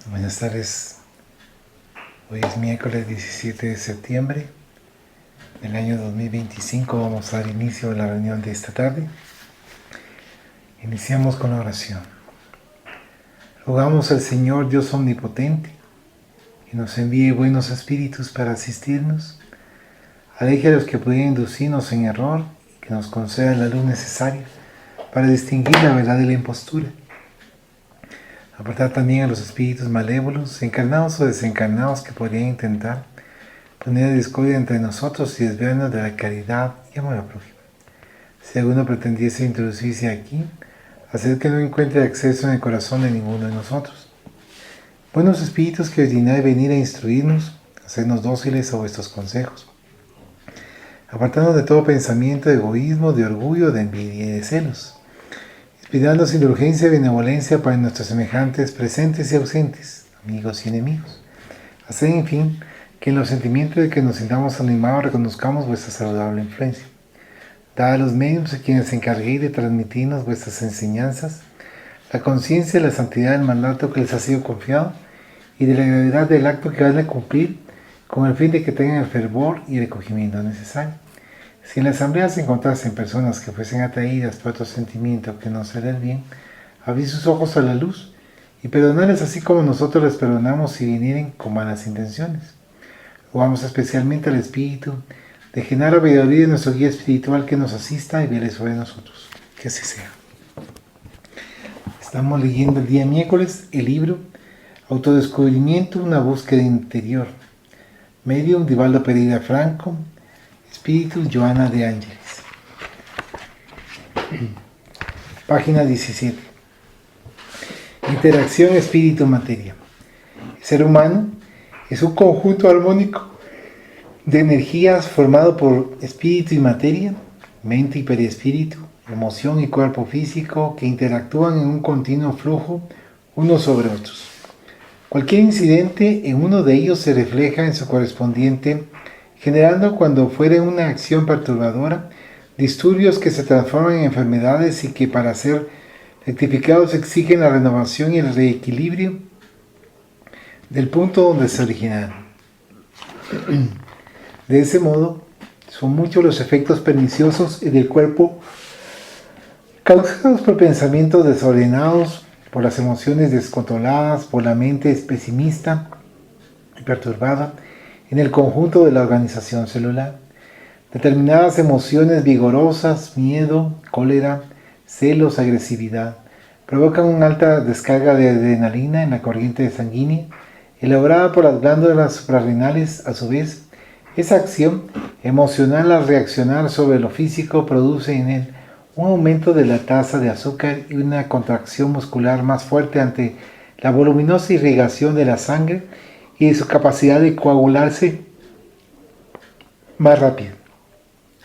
Buenas tardes. Hoy es miércoles 17 de septiembre del año 2025. Vamos a dar inicio a la reunión de esta tarde. Iniciamos con la oración. Rogamos al Señor Dios Omnipotente que nos envíe buenos espíritus para asistirnos, aleje a los que pudieran inducirnos en error y que nos conceda la luz necesaria para distinguir la verdad de la impostura. Apartar también a los espíritus malévolos, encarnados o desencarnados, que podrían intentar poner discordia entre nosotros y desviarnos de la caridad y amor al prójimo. Si alguno pretendiese introducirse aquí, hacer que no encuentre acceso en el corazón de ninguno de nosotros. Buenos espíritus que os dignáis venir a instruirnos, hacernos dóciles a vuestros consejos, apartarnos de todo pensamiento de egoísmo, de orgullo, de envidia y de celos, inspirándonos indulgencia y benevolencia para nuestros semejantes presentes y ausentes, amigos y enemigos. Hacer, en fin, que en los sentimientos de que nos sintamos animados reconozcamos vuestra saludable influencia. Dad a los medios a quienes se encarguéis de transmitirnos vuestras enseñanzas la conciencia de la santidad del mandato que les ha sido confiado y de la gravedad del acto que van a cumplir, con el fin de que tengan el fervor y el recogimiento necesario. Si en la asamblea se encontrasen personas que fuesen atraídas por otro sentimiento que no será el bien, abrid sus ojos a la luz y perdonarles así como nosotros les perdonamos si vinieren con malas intenciones. Rogamos especialmente al Espíritu de Genaro Valladolid, de nuestro guía espiritual, que nos asista y vele sobre nosotros. Que así sea. Estamos leyendo el día miércoles el libro Autodescubrimiento, una búsqueda interior. Medium Divaldo Pereira Franco, Espíritu Joana de Ángeles. Página 17. Interacción espíritu-materia. El ser humano es un conjunto armónico de energías formado por espíritu y materia, mente y perispíritu, emoción y cuerpo físico, que interactúan en un continuo flujo unos sobre otros. Cualquier incidente en uno de ellos se refleja en su correspondiente, generando, cuando fuere una acción perturbadora, disturbios que se transforman en enfermedades y que, para ser rectificados, exigen la renovación y el reequilibrio del punto donde se originaron. De ese modo, son muchos los efectos perniciosos en el cuerpo causados por pensamientos desordenados, por las emociones descontroladas, por la mente pesimista y perturbada en el conjunto de la organización celular. Determinadas emociones vigorosas, miedo, cólera, celos, agresividad, provocan una alta descarga de adrenalina en la corriente sanguínea, elaborada por las glándulas suprarrenales. A su vez, esa acción emocional, al reaccionar sobre lo físico, produce en él un aumento de la tasa de azúcar y una contracción muscular más fuerte ante la voluminosa irrigación de la sangre y de su capacidad de coagularse más rápido.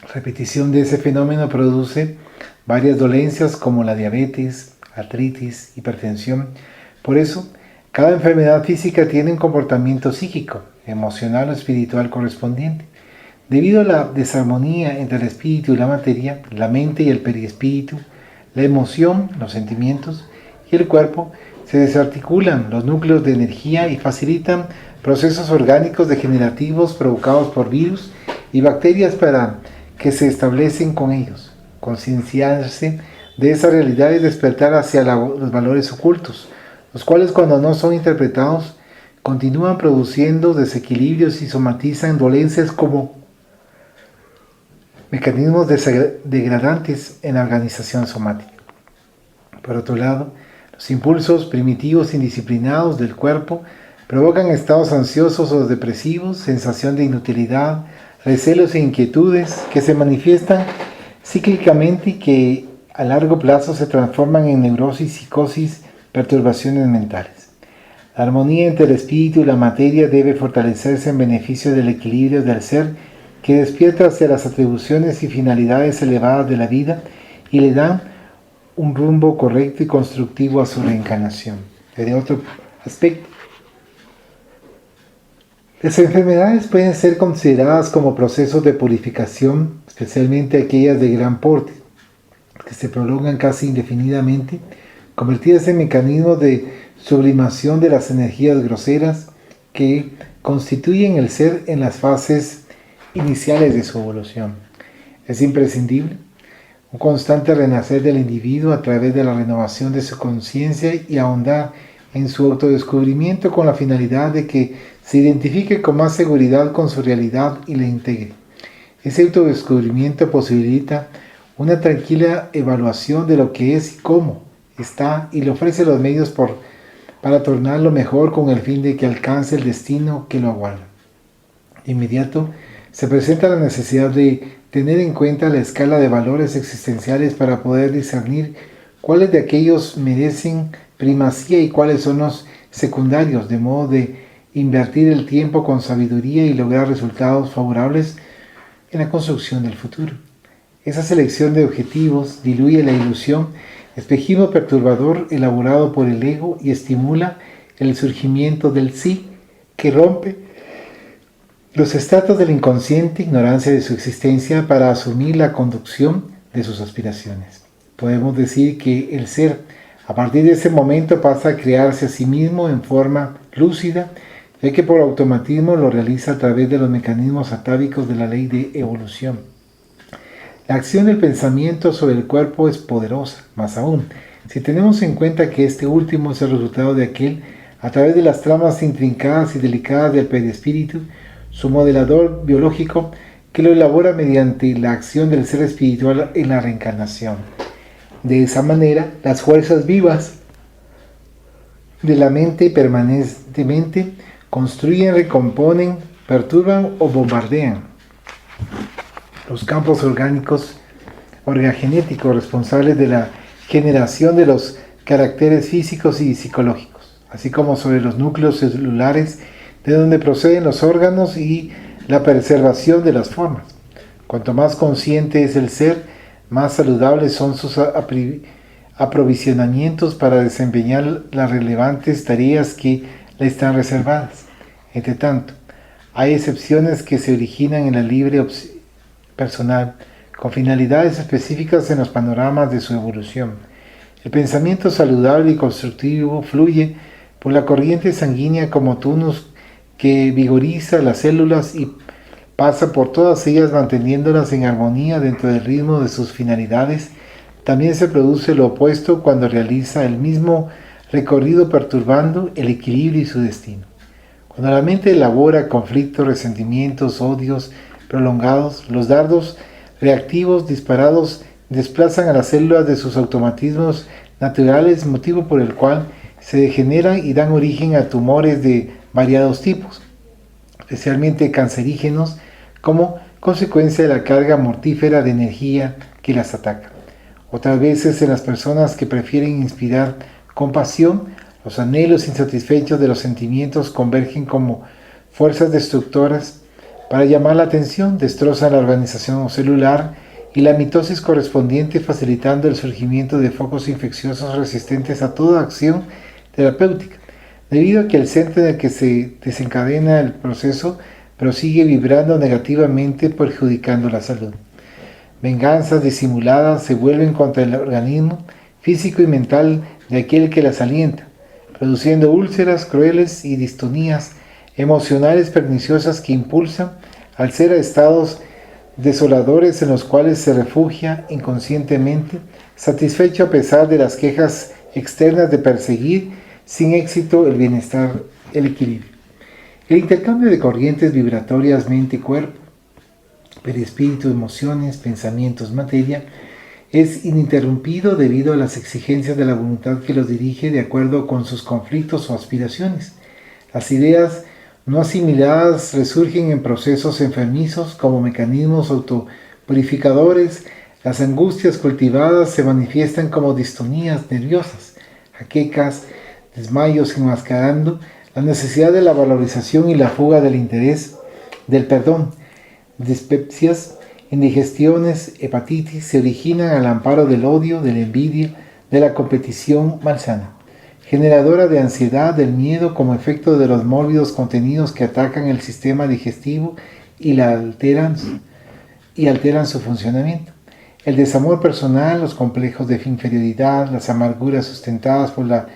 La repetición de ese fenómeno produce varias dolencias como la diabetes, artritis, hipertensión. Por eso, cada enfermedad física tiene un comportamiento psíquico, emocional o espiritual correspondiente. Debido a la desarmonía entre el espíritu y la materia, la mente y el perispíritu, la emoción, los sentimientos y el cuerpo, se desarticulan los núcleos de energía y facilitan procesos orgánicos degenerativos provocados por virus y bacterias para que se establecen con ellos. Concienciarse de esa realidad es despertar hacia los valores ocultos, los cuales, cuando no son interpretados, continúan produciendo desequilibrios y somatizan dolencias como mecanismos degradantes en la organización somática. Por otro lado, los impulsos primitivos indisciplinados del cuerpo provocan estados ansiosos o depresivos, sensación de inutilidad, recelos e inquietudes que se manifiestan cíclicamente y que a largo plazo se transforman en neurosis, psicosis, perturbaciones mentales. La armonía entre el espíritu y la materia debe fortalecerse en beneficio del equilibrio del ser, que despierta hacia las atribuciones y finalidades elevadas de la vida y le dan un rumbo correcto y constructivo a su reencarnación. De otro aspecto, las enfermedades pueden ser consideradas como procesos de purificación, especialmente aquellas de gran porte, que se prolongan casi indefinidamente, convertidas en mecanismos de sublimación de las energías groseras que constituyen el ser en las fases iniciales de su evolución. Es imprescindible un constante renacer del individuo a través de la renovación de su conciencia y ahondar en su autodescubrimiento con la finalidad de que se identifique con más seguridad con su realidad y la integre. Ese autodescubrimiento posibilita una tranquila evaluación de lo que es y cómo está y le ofrece los medios para tornarlo mejor con el fin de que alcance el destino que lo aguarda. De inmediato se presenta la necesidad de tener en cuenta la escala de valores existenciales para poder discernir cuáles de aquellos merecen primacía y cuáles son los secundarios, de modo de invertir el tiempo con sabiduría y lograr resultados favorables en la construcción del futuro. Esa selección de objetivos diluye la ilusión, espejismo perturbador elaborado por el ego y estimula el surgimiento del sí que rompe los estratos del inconsciente, ignorancia de su existencia para asumir la conducción de sus aspiraciones. Podemos decir que el ser, a partir de ese momento, pasa a crearse a sí mismo en forma lúcida, ya que por automatismo lo realiza a través de los mecanismos atávicos de la ley de evolución. La acción del pensamiento sobre el cuerpo es poderosa, más aún, si tenemos en cuenta que este último es el resultado de aquel, a través de las tramas intrincadas y delicadas del perispíritu, su modelador biológico, que lo elabora mediante la acción del ser espiritual en la reencarnación. De esa manera, las fuerzas vivas de la mente permanentemente construyen, recomponen, perturban o bombardean los campos orgagenéticos responsables de la generación de los caracteres físicos y psicológicos, así como sobre los núcleos celulares de donde proceden los órganos y la preservación de las formas. Cuanto más consciente es el ser, más saludables son sus aprovisionamientos para desempeñar las relevantes tareas que le están reservadas. Entre tanto, hay excepciones que se originan en la libre personal, con finalidades específicas en los panoramas de su evolución. El pensamiento saludable y constructivo fluye por la corriente sanguínea como tonus que vigoriza las células y pasa por todas ellas manteniéndolas en armonía dentro del ritmo de sus finalidades. También se produce lo opuesto cuando realiza el mismo recorrido perturbando el equilibrio y su destino. Cuando la mente elabora conflictos, resentimientos, odios prolongados, los dardos reactivos disparados desplazan a las células de sus automatismos naturales, motivo por el cual se degeneran y dan origen a tumores de variados tipos, especialmente cancerígenos, como consecuencia de la carga mortífera de energía que las ataca. Otras veces en las personas que prefieren inspirar compasión, los anhelos insatisfechos de los sentimientos convergen como fuerzas destructoras para llamar la atención, destrozan la organización celular y la mitosis correspondiente, facilitando el surgimiento de focos infecciosos resistentes a toda acción terapéutica, debido a que el centro en el que se desencadena el proceso prosigue vibrando negativamente, perjudicando la salud. Venganzas disimuladas se vuelven contra el organismo físico y mental de aquel que las alienta, produciendo úlceras crueles y distonías emocionales perniciosas que impulsan al ser a estados desoladores en los cuales se refugia inconscientemente, satisfecho a pesar de las quejas externas de perseguir sin éxito el bienestar, el equilibrio. El intercambio de corrientes vibratorias mente-cuerpo, perispíritu, emociones, pensamientos, materia, es ininterrumpido debido a las exigencias de la voluntad que los dirige de acuerdo con sus conflictos o aspiraciones. Las ideas no asimiladas resurgen en procesos enfermizos como mecanismos autopurificadores. Las angustias cultivadas se manifiestan como distonías nerviosas, jaquecas, desmayos enmascarando la necesidad de la valorización y la fuga del interés, del perdón. Dispepsias, indigestiones, hepatitis se originan al amparo del odio, de la envidia, de la competición malsana, generadora de ansiedad, del miedo como efecto de los mórbidos contenidos que atacan el sistema digestivo y alteran su funcionamiento. El desamor personal, los complejos de inferioridad, las amarguras sustentadas por la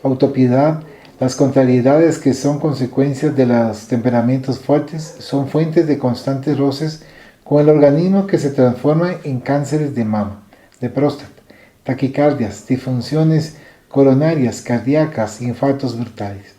autopiedad, las contrariedades que son consecuencias de los temperamentos fuertes son fuentes de constantes roces con el organismo que se transforma en cánceres de mama, de próstata, taquicardias, disfunciones coronarias, cardíacas, infartos brutales.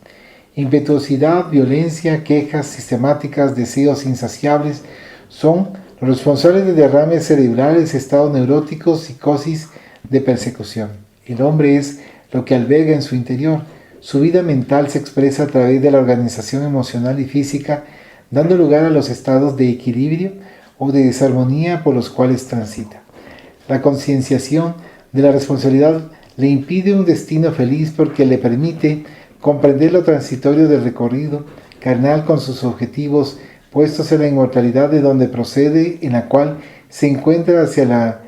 Impetuosidad, violencia, quejas sistemáticas, deseos insaciables son los responsables de derrames cerebrales, estados neuróticos, psicosis de persecución. El hombre es lo que alberga en su interior. Su vida mental se expresa a través de la organización emocional y física, dando lugar a los estados de equilibrio o de desarmonía por los cuales transita. La concienciación de la responsabilidad le impide un destino feliz porque le permite comprender lo transitorio del recorrido carnal con sus objetivos puestos en la inmortalidad de donde procede, en la cual se encuentra, hacia la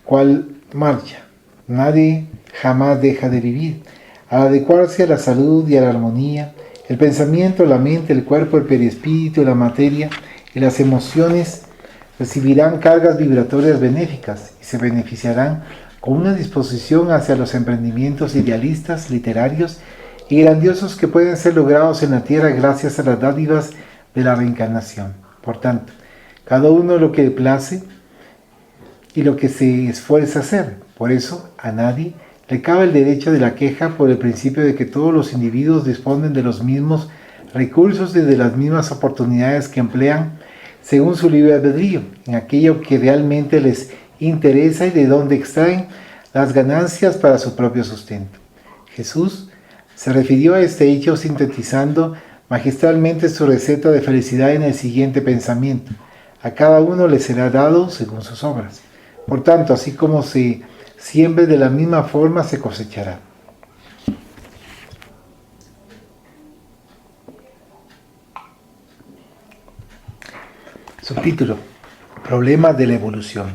cual marcha. Nadie jamás deja de vivir. Al adecuarse a la salud y a la armonía, el pensamiento, la mente, el cuerpo, el perispíritu, la materia y las emociones recibirán cargas vibratorias benéficas y se beneficiarán con una disposición hacia los emprendimientos idealistas, literarios y grandiosos que pueden ser logrados en la tierra gracias a las dádivas de la reencarnación. Por tanto, cada uno lo que le place y lo que se esfuerza a hacer. Por eso, a nadie le cabe el derecho de la queja por el principio de que todos los individuos disponen de los mismos recursos y de las mismas oportunidades que emplean según su libre albedrío, en aquello que realmente les interesa y de donde extraen las ganancias para su propio sustento. Jesús se refirió a este hecho sintetizando magistralmente su receta de felicidad en el siguiente pensamiento: a cada uno le será dado según sus obras. Por tanto, así como se siembre, de la misma forma se cosechará. Subtítulo: Problemas de la evolución.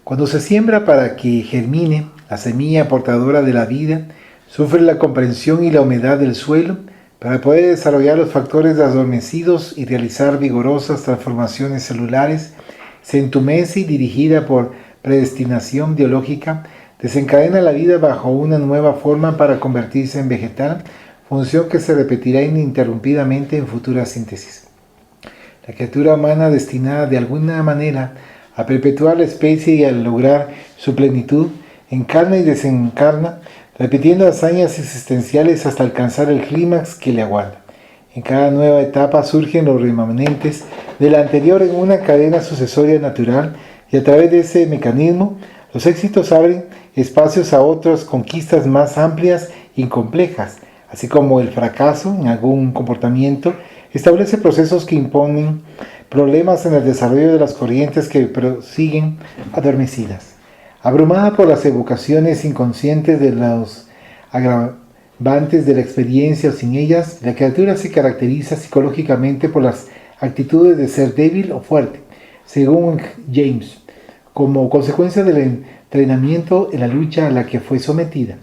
Cuando se siembra para que germine, la semilla portadora de la vida sufre la comprensión y la humedad del suelo para poder desarrollar los factores adormecidos y realizar vigorosas transformaciones celulares. Se entumece y, dirigida por predestinación biológica, desencadena la vida bajo una nueva forma para convertirse en vegetal, función que se repetirá ininterrumpidamente en futuras síntesis. La criatura humana, destinada de alguna manera a perpetuar la especie y a lograr su plenitud, encarna y desencarna, repitiendo hazañas existenciales hasta alcanzar el clímax que le aguarda. En cada nueva etapa surgen los remanentes de la anterior en una cadena sucesoria natural, y a través de ese mecanismo los éxitos abren espacios a otras conquistas más amplias y complejas, así como el fracaso en algún comportamiento establece procesos que imponen problemas en el desarrollo de las corrientes que prosiguen adormecidas. Abrumada por las evocaciones inconscientes de los agravantes de la experiencia o sin ellas, la criatura se caracteriza psicológicamente por las actitudes de ser débil o fuerte, según James, como consecuencia del entrenamiento en la lucha a la que fue sometida,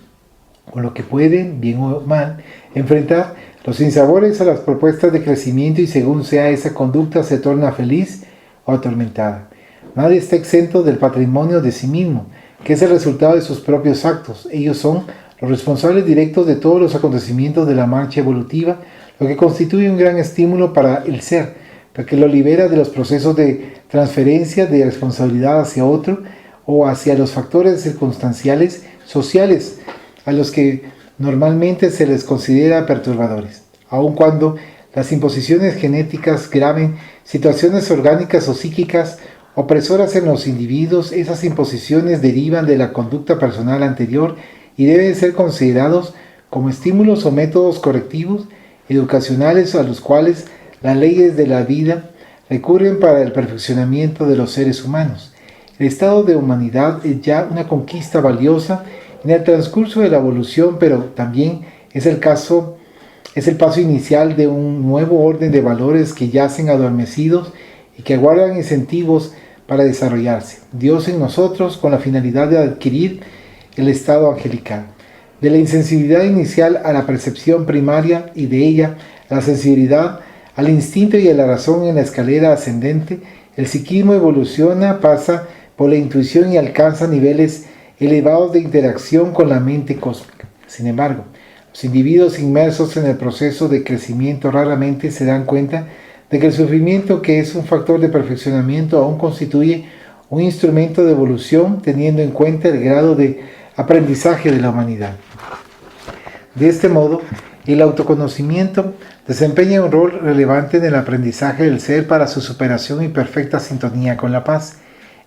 con lo que puede, bien o mal, enfrentar los sinsabores a las propuestas de crecimiento, y según sea esa conducta se torna feliz o atormentada. Nadie está exento del patrimonio de sí mismo, que es el resultado de sus propios actos. Ellos son los responsables directos de todos los acontecimientos de la marcha evolutiva, lo que constituye un gran estímulo para el ser, porque lo libera de los procesos de transferencia de responsabilidad hacia otro o hacia los factores circunstanciales sociales a los que normalmente se les considera perturbadores, aun cuando las imposiciones genéticas graven situaciones orgánicas o psíquicas opresoras en los individuos. Esas imposiciones derivan de la conducta personal anterior y deben ser considerados como estímulos o métodos correctivos educacionales a los cuales las leyes de la vida recurren para el perfeccionamiento de los seres humanos. El estado de humanidad es ya una conquista valiosa en el transcurso de la evolución, pero también es el paso inicial de un nuevo orden de valores que yacen adormecidos y que aguardan incentivos para desarrollarse. Dios en nosotros, con la finalidad de adquirir el estado angelical. De la insensibilidad inicial a la percepción primaria y de ella a la sensibilidad, al instinto y a la razón en la escalera ascendente, el psiquismo evoluciona, pasa por la intuición y alcanza niveles elevados de interacción con la mente cósmica. Sin embargo, los Los individuos inmersos en el proceso de crecimiento raramente se dan cuenta de que el sufrimiento, que es un factor de perfeccionamiento, aún constituye un instrumento de evolución, teniendo en cuenta el grado de aprendizaje de la humanidad. De este modo, el autoconocimiento desempeña un rol relevante en el aprendizaje del ser para su superación y perfecta sintonía con la paz.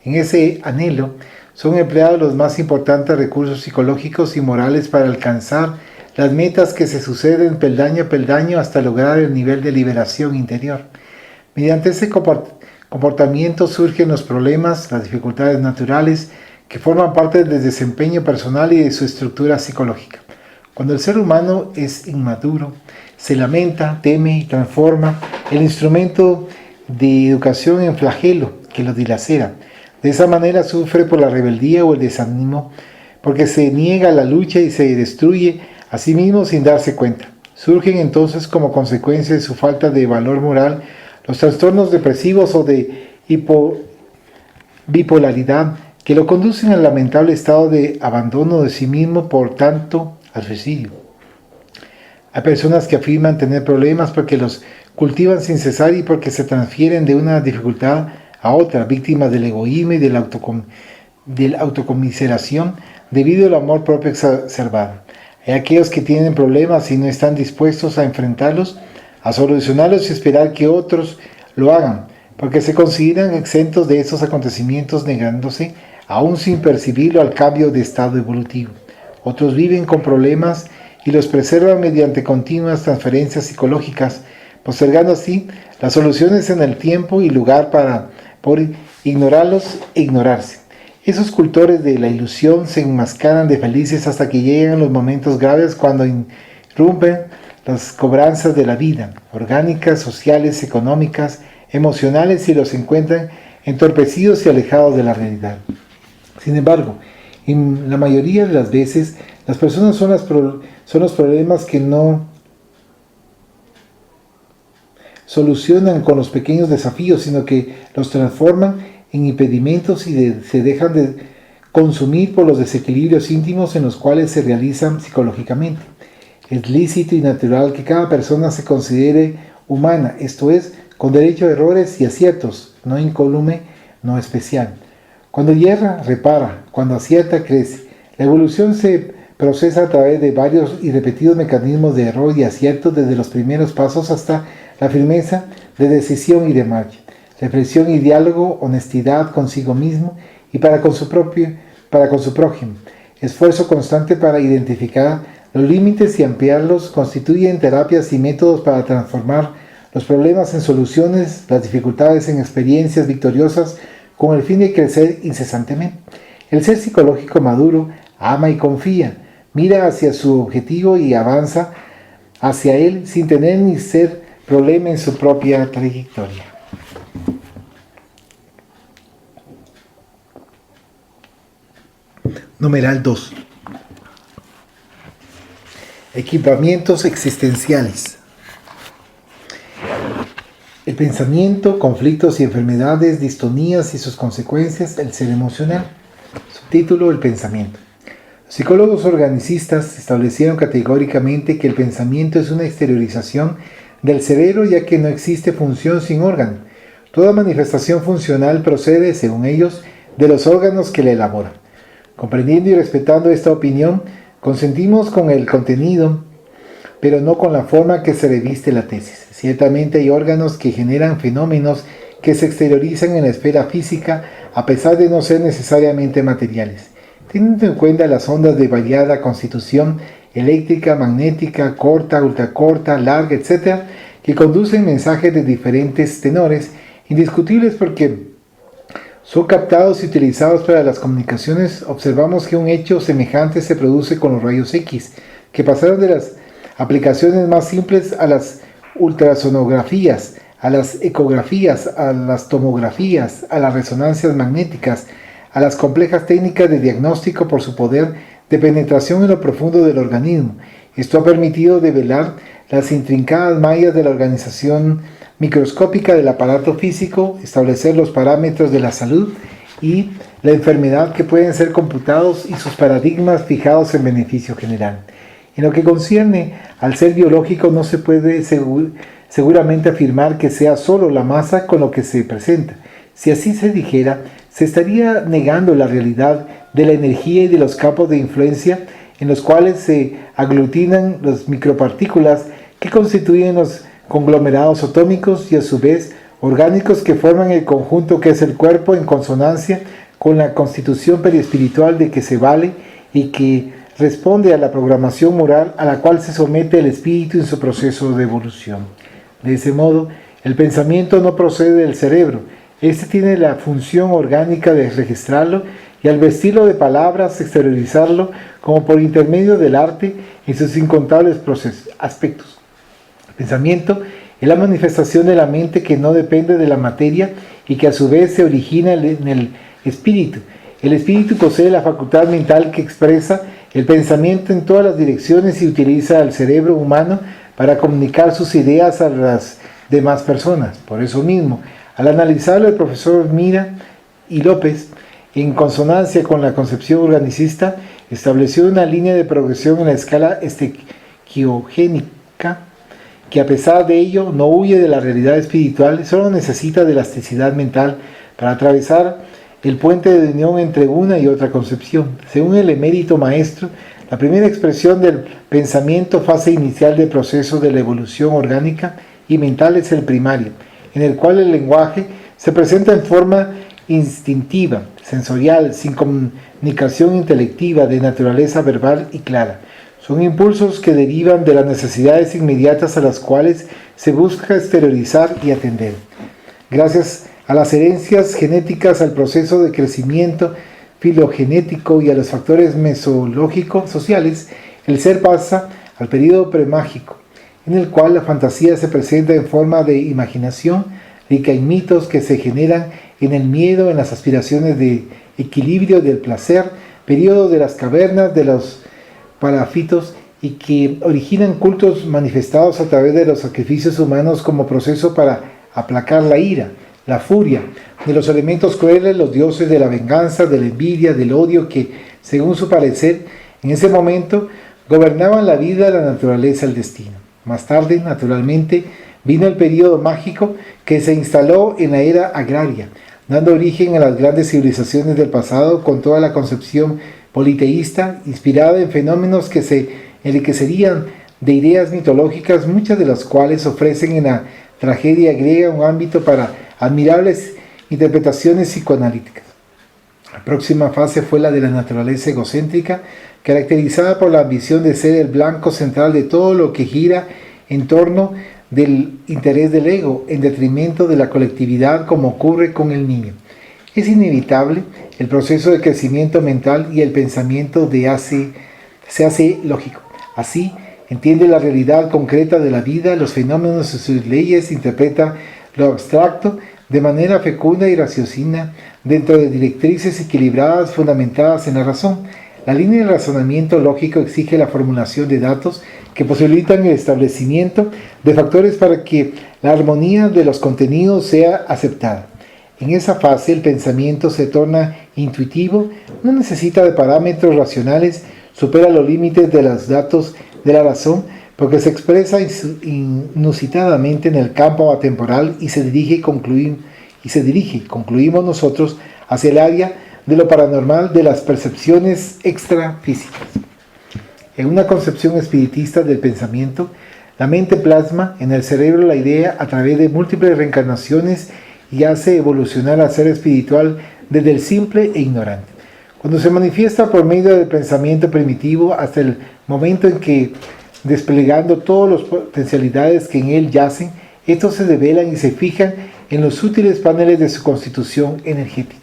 En ese anhelo son empleados los más importantes recursos psicológicos y morales para alcanzar las metas que se suceden peldaño a peldaño hasta lograr el nivel de liberación interior. Mediante ese comportamiento surgen los problemas, las dificultades naturales que forman parte del desempeño personal y de su estructura psicológica. Cuando el ser humano es inmaduro, se lamenta, teme y transforma el instrumento de educación en flagelo que lo dilacera. De esa manera sufre por la rebeldía o el desánimo, porque se niega a la lucha y se destruye a sí mismo sin darse cuenta. Surgen entonces como consecuencia de su falta de valor moral los trastornos depresivos o de bipolaridad que lo conducen al lamentable estado de abandono de sí mismo, por tanto, al suicidio. Hay personas que afirman tener problemas porque los cultivan sin cesar y porque se transfieren de una dificultad a otra, víctimas del egoísmo y de la autocomiseración debido al amor propio exacerbado. Hay aquellos que tienen problemas y no están dispuestos a enfrentarlos, a solucionarlos y esperar que otros lo hagan, porque se consideran exentos de esos acontecimientos, negándose, aún sin percibirlo, al cambio de estado evolutivo. Otros viven con problemas y los preservan mediante continuas transferencias psicológicas, postergando así las soluciones en el tiempo y lugar por ignorarlos e ignorarse. Esos cultores de la ilusión se enmascaran de felices hasta que llegan los momentos graves, cuando irrumpen las cobranzas de la vida, orgánicas, sociales, económicas, emocionales, y los encuentran entorpecidos y alejados de la realidad. Sin embargo, en la mayoría de las veces, las personas son los problemas que no solucionan con los pequeños desafíos, sino que los transforman en impedimentos y se dejan de consumir por los desequilibrios íntimos en los cuales se realizan psicológicamente. Es lícito y natural que cada persona se considere humana, esto es, con derecho a errores y aciertos, no incólume, no especial. Cuando hierra, repara; cuando acierta, crece. La evolución se procesa a través de varios y repetidos mecanismos de error y acierto, desde los primeros pasos hasta la firmeza de decisión y de marcha, reflexión y diálogo, honestidad consigo mismo y para con su prójimo, esfuerzo constante para identificar los límites y ampliarlos, constituyen terapias y métodos para transformar los problemas en soluciones, las dificultades en experiencias victoriosas, con el fin de crecer incesantemente. El ser psicológico maduro ama y confía, mira hacia su objetivo y avanza hacia él sin tener ni ser problema en su propia trayectoria. Numeral 2. Equipamientos existenciales. El pensamiento, conflictos y enfermedades, distonías y sus consecuencias, el ser emocional. Subtítulo: el pensamiento. Los psicólogos organicistas establecieron categóricamente que el pensamiento es una exteriorización del cerebro, ya que no existe función sin órgano. Toda manifestación funcional procede, según ellos, de los órganos que la elaboran. Comprendiendo y respetando esta opinión, consentimos con el contenido, pero no con la forma que se reviste la tesis. Ciertamente hay órganos que generan fenómenos que se exteriorizan en la esfera física, a pesar de no ser necesariamente materiales. Teniendo en cuenta las ondas de variada constitución, eléctrica, magnética, corta, ultracorta, larga, etc., que conducen mensajes de diferentes tenores, indiscutibles porque son captados y utilizados para las comunicaciones, observamos que un hecho semejante se produce con los rayos X, que pasaron de las aplicaciones más simples a las ultrasonografías, a las ecografías, a las tomografías, a las resonancias magnéticas, a las complejas técnicas de diagnóstico por su poder de penetración en lo profundo del organismo. Esto ha permitido develar las intrincadas mallas de la organización microscópica del aparato físico, establecer los parámetros de la salud y la enfermedad que pueden ser computados y sus paradigmas fijados en beneficio general. En lo que concierne al ser biológico, no se puede seguramente afirmar que sea solo la masa con lo que se presenta. Si así se dijera, se estaría negando la realidad de la energía y de los campos de influencia en los cuales se aglutinan las micropartículas que constituyen los conglomerados atómicos y a su vez orgánicos que forman el conjunto que es el cuerpo en consonancia con la constitución periespiritual de que se vale y que responde a la programación moral a la cual se somete el espíritu en su proceso de evolución. De ese modo, el pensamiento no procede del cerebro. Este tiene la función orgánica de registrarlo y al vestirlo de palabras, exteriorizarlo como por intermedio del arte en sus incontables aspectos. El pensamiento es la manifestación de la mente que no depende de la materia y que a su vez se origina en el espíritu. El espíritu posee la facultad mental que expresa el pensamiento en todas las direcciones y utiliza al cerebro humano para comunicar sus ideas a las demás personas. Por eso mismo, al analizarlo el profesor Mira y López, en consonancia con la concepción organicista, estableció una línea de progresión en la escala estequiogénica que a pesar de ello no huye de la realidad espiritual, solo necesita de elasticidad mental para atravesar el puente de unión entre una y otra concepción. Según el emérito maestro, la primera expresión del pensamiento, fase inicial del proceso de la evolución orgánica y mental, es el primario, en el cual el lenguaje se presenta en forma instintiva, sensorial, sin comunicación intelectiva, de naturaleza verbal y clara. Son impulsos que derivan de las necesidades inmediatas a las cuales se busca exteriorizar y atender. Gracias a las herencias genéticas, al proceso de crecimiento filogenético y a los factores mesológicos sociales, el ser pasa al periodo premágico, en el cual la fantasía se presenta en forma de imaginación rica en mitos que se generan en el miedo, en las aspiraciones de equilibrio del placer, periodo de las cavernas, de los parafitos, y que originan cultos manifestados a través de los sacrificios humanos como proceso para aplacar la ira, la furia, de los elementos crueles, los dioses de la venganza, de la envidia, del odio, que, según su parecer, en ese momento gobernaban la vida, la naturaleza, el destino. Más tarde, naturalmente, vino el periodo mágico que se instaló en la era agraria, dando origen a las grandes civilizaciones del pasado con toda la concepción politeísta, inspirada en fenómenos que se enriquecerían de ideas mitológicas, muchas de las cuales ofrecen en la tragedia griega un ámbito para admirables interpretaciones psicoanalíticas. La próxima fase fue la de la naturaleza egocéntrica, caracterizada por la ambición de ser el blanco central de todo lo que gira en torno del interés del ego, en detrimento de la colectividad, como ocurre con el niño. Es inevitable el proceso de crecimiento mental y el pensamiento se hace lógico. Así, entiende la realidad concreta de la vida, los fenómenos y sus leyes, interpreta lo abstracto de manera fecunda y raciocina dentro de directrices equilibradas fundamentadas en la razón. La línea de razonamiento lógico exige la formulación de datos que posibilitan el establecimiento de factores para que la armonía de los contenidos sea aceptada. En esa fase el pensamiento se torna intuitivo, no necesita de parámetros racionales, supera los límites de los datos de la razón, porque se expresa inusitadamente en el campo atemporal y se dirige, concluimos nosotros, hacia el área de lo paranormal, de las percepciones extrafísicas. En una concepción espiritista del pensamiento, la mente plasma en el cerebro la idea a través de múltiples reencarnaciones y hace evolucionar al ser espiritual desde el simple e ignorante. Cuando se manifiesta por medio del pensamiento primitivo hasta el momento en que, desplegando todas las potencialidades que en él yacen, estos se develan y se fijan en los útiles paneles de su constitución energética.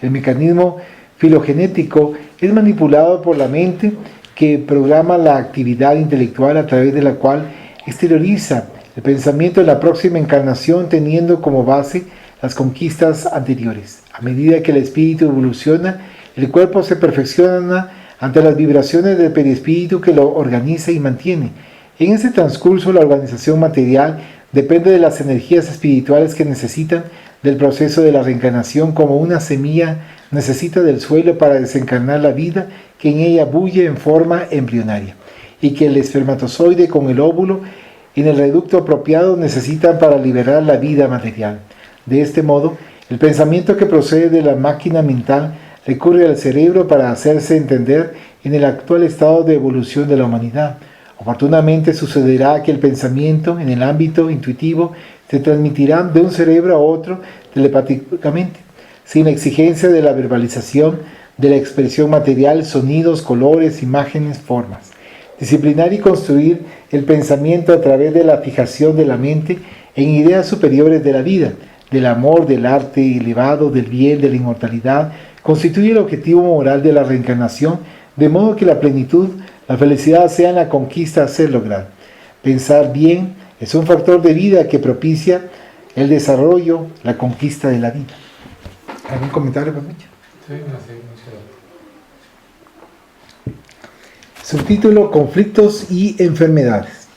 El mecanismo filogenético es manipulado por la mente, que programa la actividad intelectual a través de la cual exterioriza el pensamiento en la próxima encarnación, teniendo como base las conquistas anteriores. A medida que el espíritu evoluciona, el cuerpo se perfecciona ante las vibraciones del perispíritu que lo organiza y mantiene. En ese transcurso, la organización material depende de las energías espirituales que necesitan del proceso de la reencarnación, como una semilla necesita del suelo para desencarnar la vida que en ella bulle en forma embrionaria. y que el espermatozoide con el óvulo en el reducto apropiado necesitan para liberar la vida material. De este modo, el pensamiento que procede de la máquina mental recurre al cerebro para hacerse entender en el actual estado de evolución de la humanidad. Oportunamente sucederá que el pensamiento en el ámbito intuitivo se transmitirá de un cerebro a otro telepáticamente, sin exigencia de la verbalización, de la expresión material, sonidos, colores, imágenes, formas. Disciplinar y construir el pensamiento a través de la fijación de la mente en ideas superiores de la vida, del amor, del arte elevado, del bien, de la inmortalidad, constituye el objetivo moral de la reencarnación, de modo que la plenitud, la felicidad sea en la conquista a ser lograda. Pensar bien es un factor de vida que propicia el desarrollo, la conquista de la vida. ¿Algún comentario, Pamecha? Sí, no sé, muchas gracias. Subtítulo: Conflictos y enfermedades.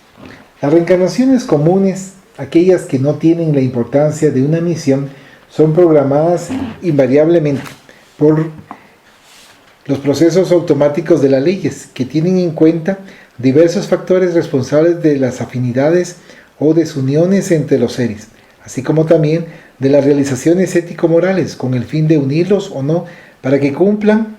Las reencarnaciones comunes, aquellas que no tienen la importancia de una misión, son programadas invariablemente por los procesos automáticos de las leyes, que tienen en cuenta diversos factores responsables de las afinidades o desuniones entre los seres, así como también de las realizaciones ético-morales, con el fin de unirlos o no, para que cumplan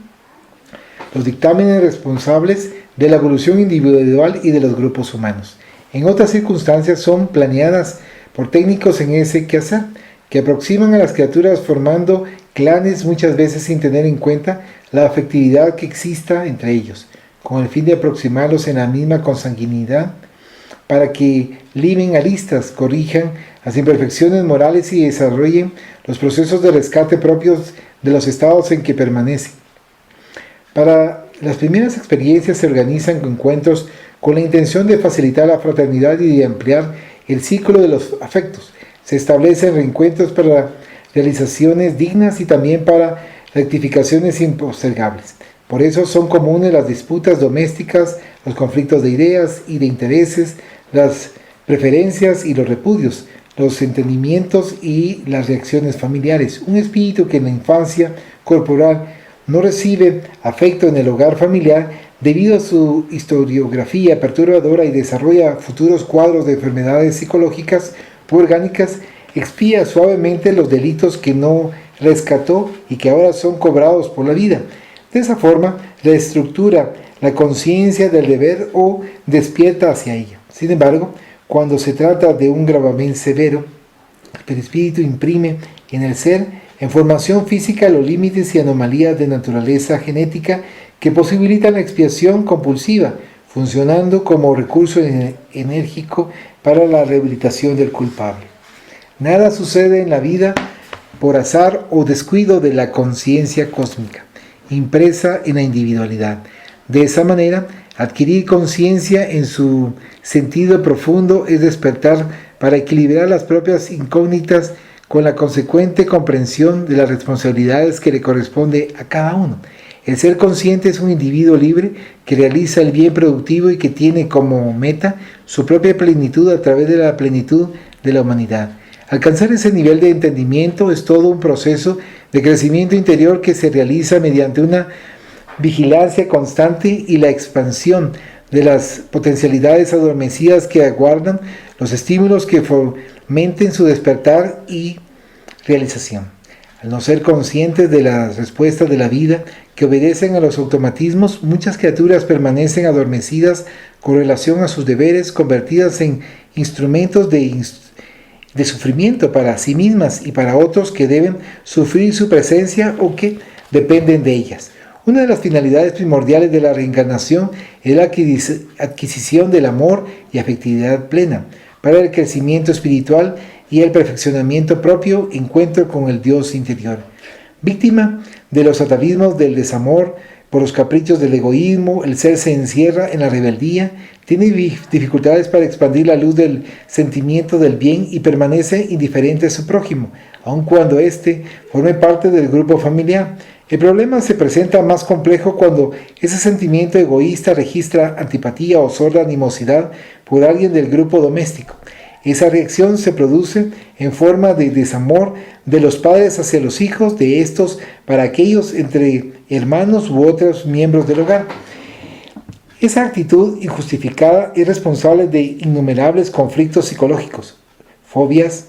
los dictámenes responsables de la evolución individual y de los grupos humanos. En otras circunstancias son planeadas por técnicos en ese quehacer, que aproximan a las criaturas formando clanes muchas veces sin tener en cuenta la afectividad que exista entre ellos, con el fin de aproximarlos en la misma consanguinidad, para que limen aristas, corrijan las imperfecciones morales y desarrollen los procesos de rescate propios de los estados en que permanecen. Para las primeras experiencias se organizan encuentros con la intención de facilitar la fraternidad y de ampliar el círculo de los afectos. Se establecen reencuentros para realizaciones dignas y también para rectificaciones impostergables. Por eso son comunes las disputas domésticas, los conflictos de ideas y de intereses, las preferencias y los repudios, los entendimientos y las reacciones familiares. Un espíritu que en la infancia corporal no recibe afecto en el hogar familiar debido a su historiografía perturbadora y desarrolla futuros cuadros de enfermedades psicológicas u orgánicas, expía suavemente los delitos que no rescató y que ahora son cobrados por la vida. De esa forma, reestructura la conciencia del deber o despierta hacia ella. Sin embargo, cuando se trata de un gravamen severo, el perispíritu imprime en el ser, en formación física, los límites y anomalías de naturaleza genética que posibilitan la expiación compulsiva, funcionando como recurso enérgico para la rehabilitación del culpable. Nada sucede en la vida por azar o descuido de la conciencia cósmica, impresa en la individualidad. De esa manera, adquirir conciencia en su sentido profundo es despertar para equilibrar las propias incógnitas con la consecuente comprensión de las responsabilidades que le corresponde a cada uno. El ser consciente es un individuo libre que realiza el bien productivo y que tiene como meta su propia plenitud a través de la plenitud de la humanidad. Alcanzar ese nivel de entendimiento es todo un proceso de crecimiento interior que se realiza mediante una vigilancia constante y la expansión de las potencialidades adormecidas que aguardan los estímulos que fomenten su despertar y realización. Al no ser conscientes de las respuestas de la vida que obedecen a los automatismos, muchas criaturas permanecen adormecidas con relación a sus deberes, convertidas en instrumentos de sufrimiento para sí mismas y para otros que deben sufrir su presencia o que dependen de ellas. Una de las finalidades primordiales de la reencarnación es la adquisición del amor y afectividad plena, para el crecimiento espiritual y el perfeccionamiento propio, encuentro con el Dios interior. Víctima de los atavismos del desamor, por los caprichos del egoísmo, el ser se encierra en la rebeldía, tiene dificultades para expandir la luz del sentimiento del bien y permanece indiferente a su prójimo, aun cuando éste forme parte del grupo familiar. El problema se presenta más complejo cuando ese sentimiento egoísta registra antipatía o sorda animosidad por alguien del grupo doméstico. Esa reacción se produce en forma de desamor de los padres hacia los hijos, de estos para aquellos entre hermanos u otros miembros del hogar. Esa actitud injustificada es responsable de innumerables conflictos psicológicos, fobias,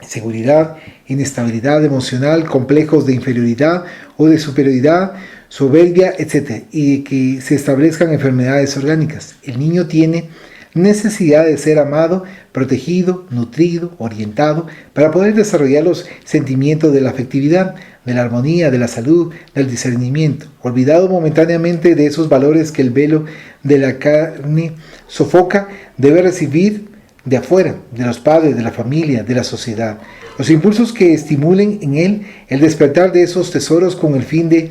inseguridad, inestabilidad emocional, complejos de inferioridad o de superioridad, soberbia, etc. Y que se establezcan enfermedades orgánicas. El niño tiene necesidad de ser amado, protegido, nutrido, orientado, para poder desarrollar los sentimientos de la afectividad, de la armonía, de la salud, del discernimiento, olvidado momentáneamente de esos valores que el velo de la carne sofoca, debe recibir de afuera, de los padres, de la familia, de la sociedad, los impulsos que estimulen en él el despertar de esos tesoros con el fin de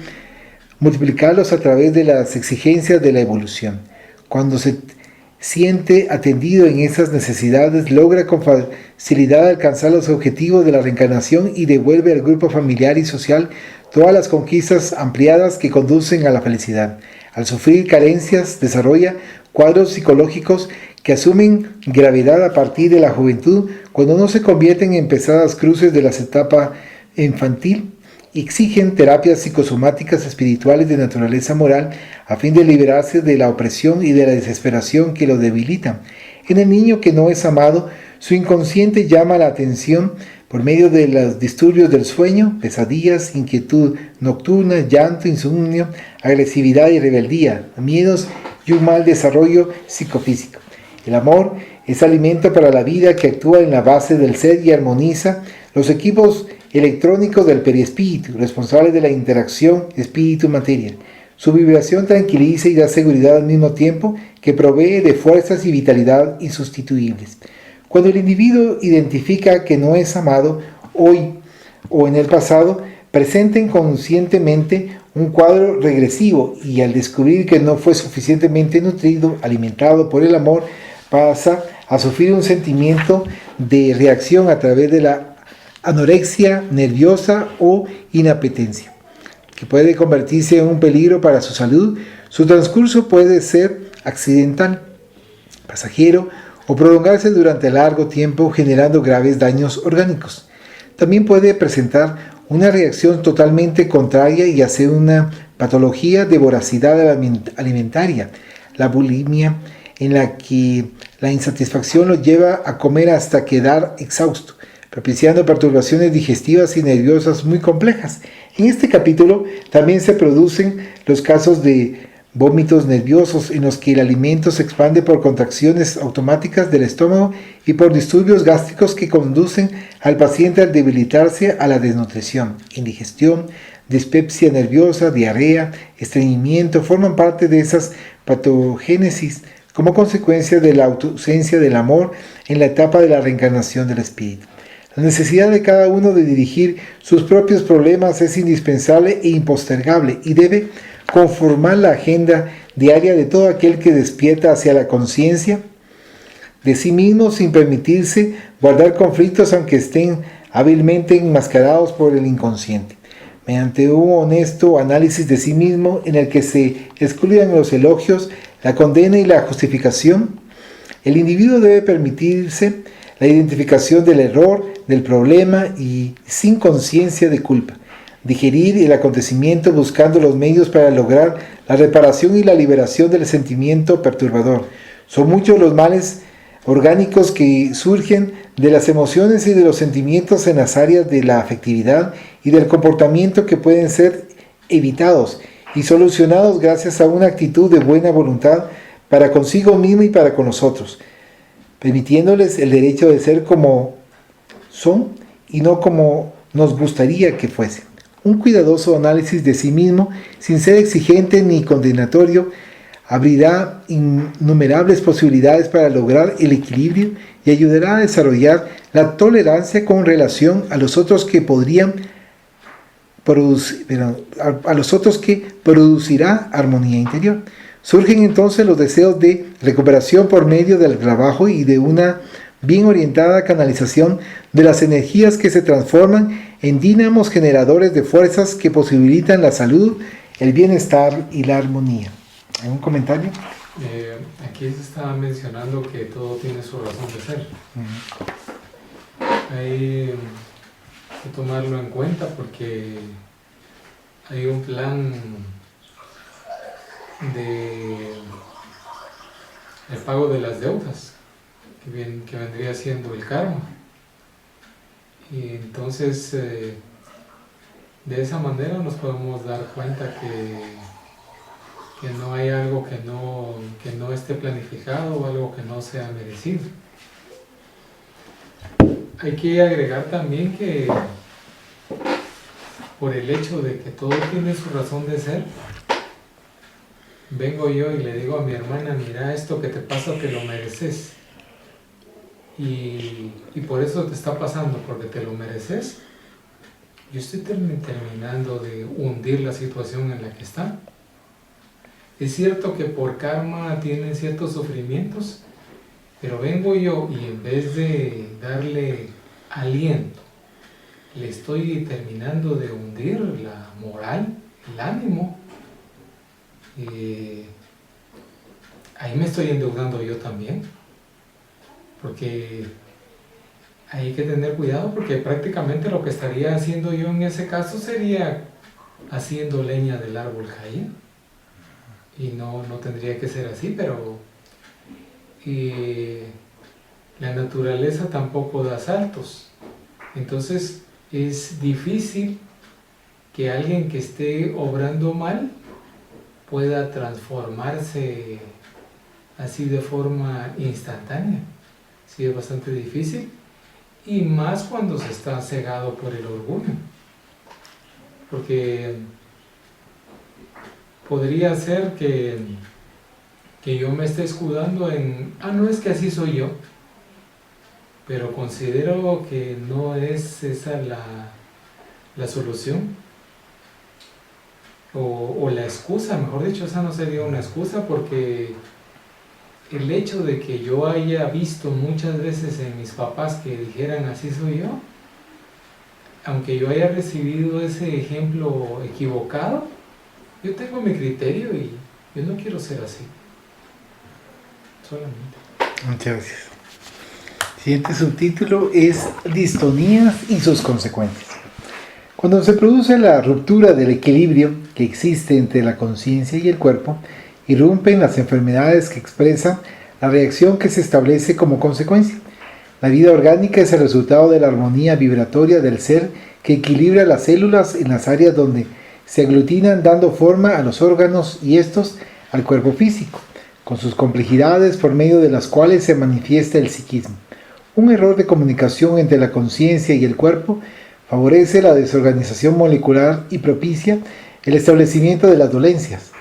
multiplicarlos a través de las exigencias de la evolución. Cuando se siente atendido en esas necesidades, logra con facilidad alcanzar los objetivos de la reencarnación y devuelve al grupo familiar y social todas las conquistas ampliadas que conducen a la felicidad. Al sufrir carencias, desarrolla cuadros psicológicos que asumen gravedad a partir de la juventud, cuando no se convierten en pesadas cruces de la etapa infantil. Exigen terapias psicosomáticas espirituales de naturaleza moral a fin de liberarse de la opresión y de la desesperación que lo debilitan. En el niño que no es amado, su inconsciente llama la atención por medio de los disturbios del sueño, pesadillas, inquietud nocturna, llanto, insomnio, agresividad y rebeldía, miedos y un mal desarrollo psicofísico. El amor es alimento para la vida que actúa en la base del ser y armoniza los equipos electrónicos del perispíritu, responsable de la interacción espíritu-materia. Su vibración tranquiliza y da seguridad al mismo tiempo que provee de fuerzas y vitalidad insustituibles. Cuando el individuo identifica que no es amado hoy o en el pasado, presenta inconscientemente un cuadro regresivo y al descubrir que no fue suficientemente nutrido, alimentado por el amor, pasa a sufrir un sentimiento de reacción a través de la anorexia nerviosa o inapetencia, que puede convertirse en un peligro para su salud. Su transcurso puede ser accidental, pasajero o prolongarse durante largo tiempo, generando graves daños orgánicos. También puede presentar una reacción totalmente contraria y hacer una patología de voracidad alimentaria, la bulimia, en la que la insatisfacción lo lleva a comer hasta quedar exhausto, propiciando perturbaciones digestivas y nerviosas muy complejas. En este capítulo también se producen los casos de vómitos nerviosos en los que el alimento se expande por contracciones automáticas del estómago y por disturbios gástricos que conducen al paciente a debilitarse a la desnutrición. Indigestión, dispepsia nerviosa, diarrea, estreñimiento forman parte de esas patogénesis como consecuencia de la ausencia del amor en la etapa de la reencarnación del espíritu. La necesidad de cada uno de dirigir sus propios problemas es indispensable e impostergable y debe conformar la agenda diaria de todo aquel que despierta hacia la conciencia de sí mismo sin permitirse guardar conflictos aunque estén hábilmente enmascarados por el inconsciente. Mediante un honesto análisis de sí mismo en el que se excluyan los elogios, la condena y la justificación, el individuo debe permitirse la identificación del error, del problema y sin conciencia de culpa. Digerir el acontecimiento buscando los medios para lograr la reparación y la liberación del sentimiento perturbador. Son muchos los males orgánicos que surgen de las emociones y de los sentimientos en las áreas de la afectividad y del comportamiento que pueden ser evitados y solucionados gracias a una actitud de buena voluntad para consigo mismo y para con los otros, permitiéndoles el derecho de ser como son y no como nos gustaría que fuesen. Un cuidadoso análisis de sí mismo, sin ser exigente ni condenatorio, abrirá innumerables posibilidades para lograr el equilibrio y ayudará a desarrollar la tolerancia con relación a los otros que producirá armonía interior. Surgen entonces los deseos de recuperación por medio del trabajo y de una bien orientada canalización de las energías que se transforman en dínamos generadores de fuerzas que posibilitan la salud, el bienestar y la armonía. ¿Algún comentario? Aquí se estaba mencionando que todo tiene su razón de ser. Hay que tomarlo en cuenta porque hay un plan de el pago de las deudas, que vendría siendo el karma. Y entonces, de esa manera nos podemos dar cuenta que no hay algo que no esté planificado o algo que no sea merecido. Hay que agregar también que por el hecho de que todo tiene su razón de ser, vengo yo y le digo a mi hermana, mira, esto que te pasa te lo mereces. Y por eso te está pasando, porque te lo mereces. Yo estoy terminando de hundir la situación en la que está. Es cierto que por karma tienen ciertos sufrimientos, pero vengo yo y en vez de darle aliento, le estoy terminando de hundir la moral, el ánimo. Ahí me estoy endeudando yo también, porque hay que tener cuidado, porque prácticamente lo que estaría haciendo yo en ese caso sería haciendo leña del árbol caído. Y no tendría que ser así, pero la naturaleza tampoco da saltos. Entonces es difícil que alguien que esté obrando mal pueda transformarse así de forma instantánea. Sí, es bastante difícil, y más cuando se está cegado por el orgullo, porque podría ser que yo me esté escudando en, no es que así soy yo, pero considero que no es esa la solución, o la excusa, mejor dicho, esa no sería una excusa, porque el hecho de que yo haya visto muchas veces en mis papás que dijeran así soy yo, aunque yo haya recibido ese ejemplo equivocado, yo tengo mi criterio y yo no quiero ser así. Solamente. Muchas gracias. Siguiente subtítulo es Distonías y sus consecuencias. Cuando se produce la ruptura del equilibrio que existe entre la conciencia y el cuerpo, irrumpen las enfermedades que expresan la reacción que se establece como consecuencia. La vida orgánica es el resultado de la armonía vibratoria del ser que equilibra las células en las áreas donde se aglutinan, dando forma a los órganos y estos al cuerpo físico, con sus complejidades por medio de las cuales se manifiesta el psiquismo. Un error de comunicación entre la conciencia y el cuerpo favorece la desorganización molecular y propicia el establecimiento de las dolencias.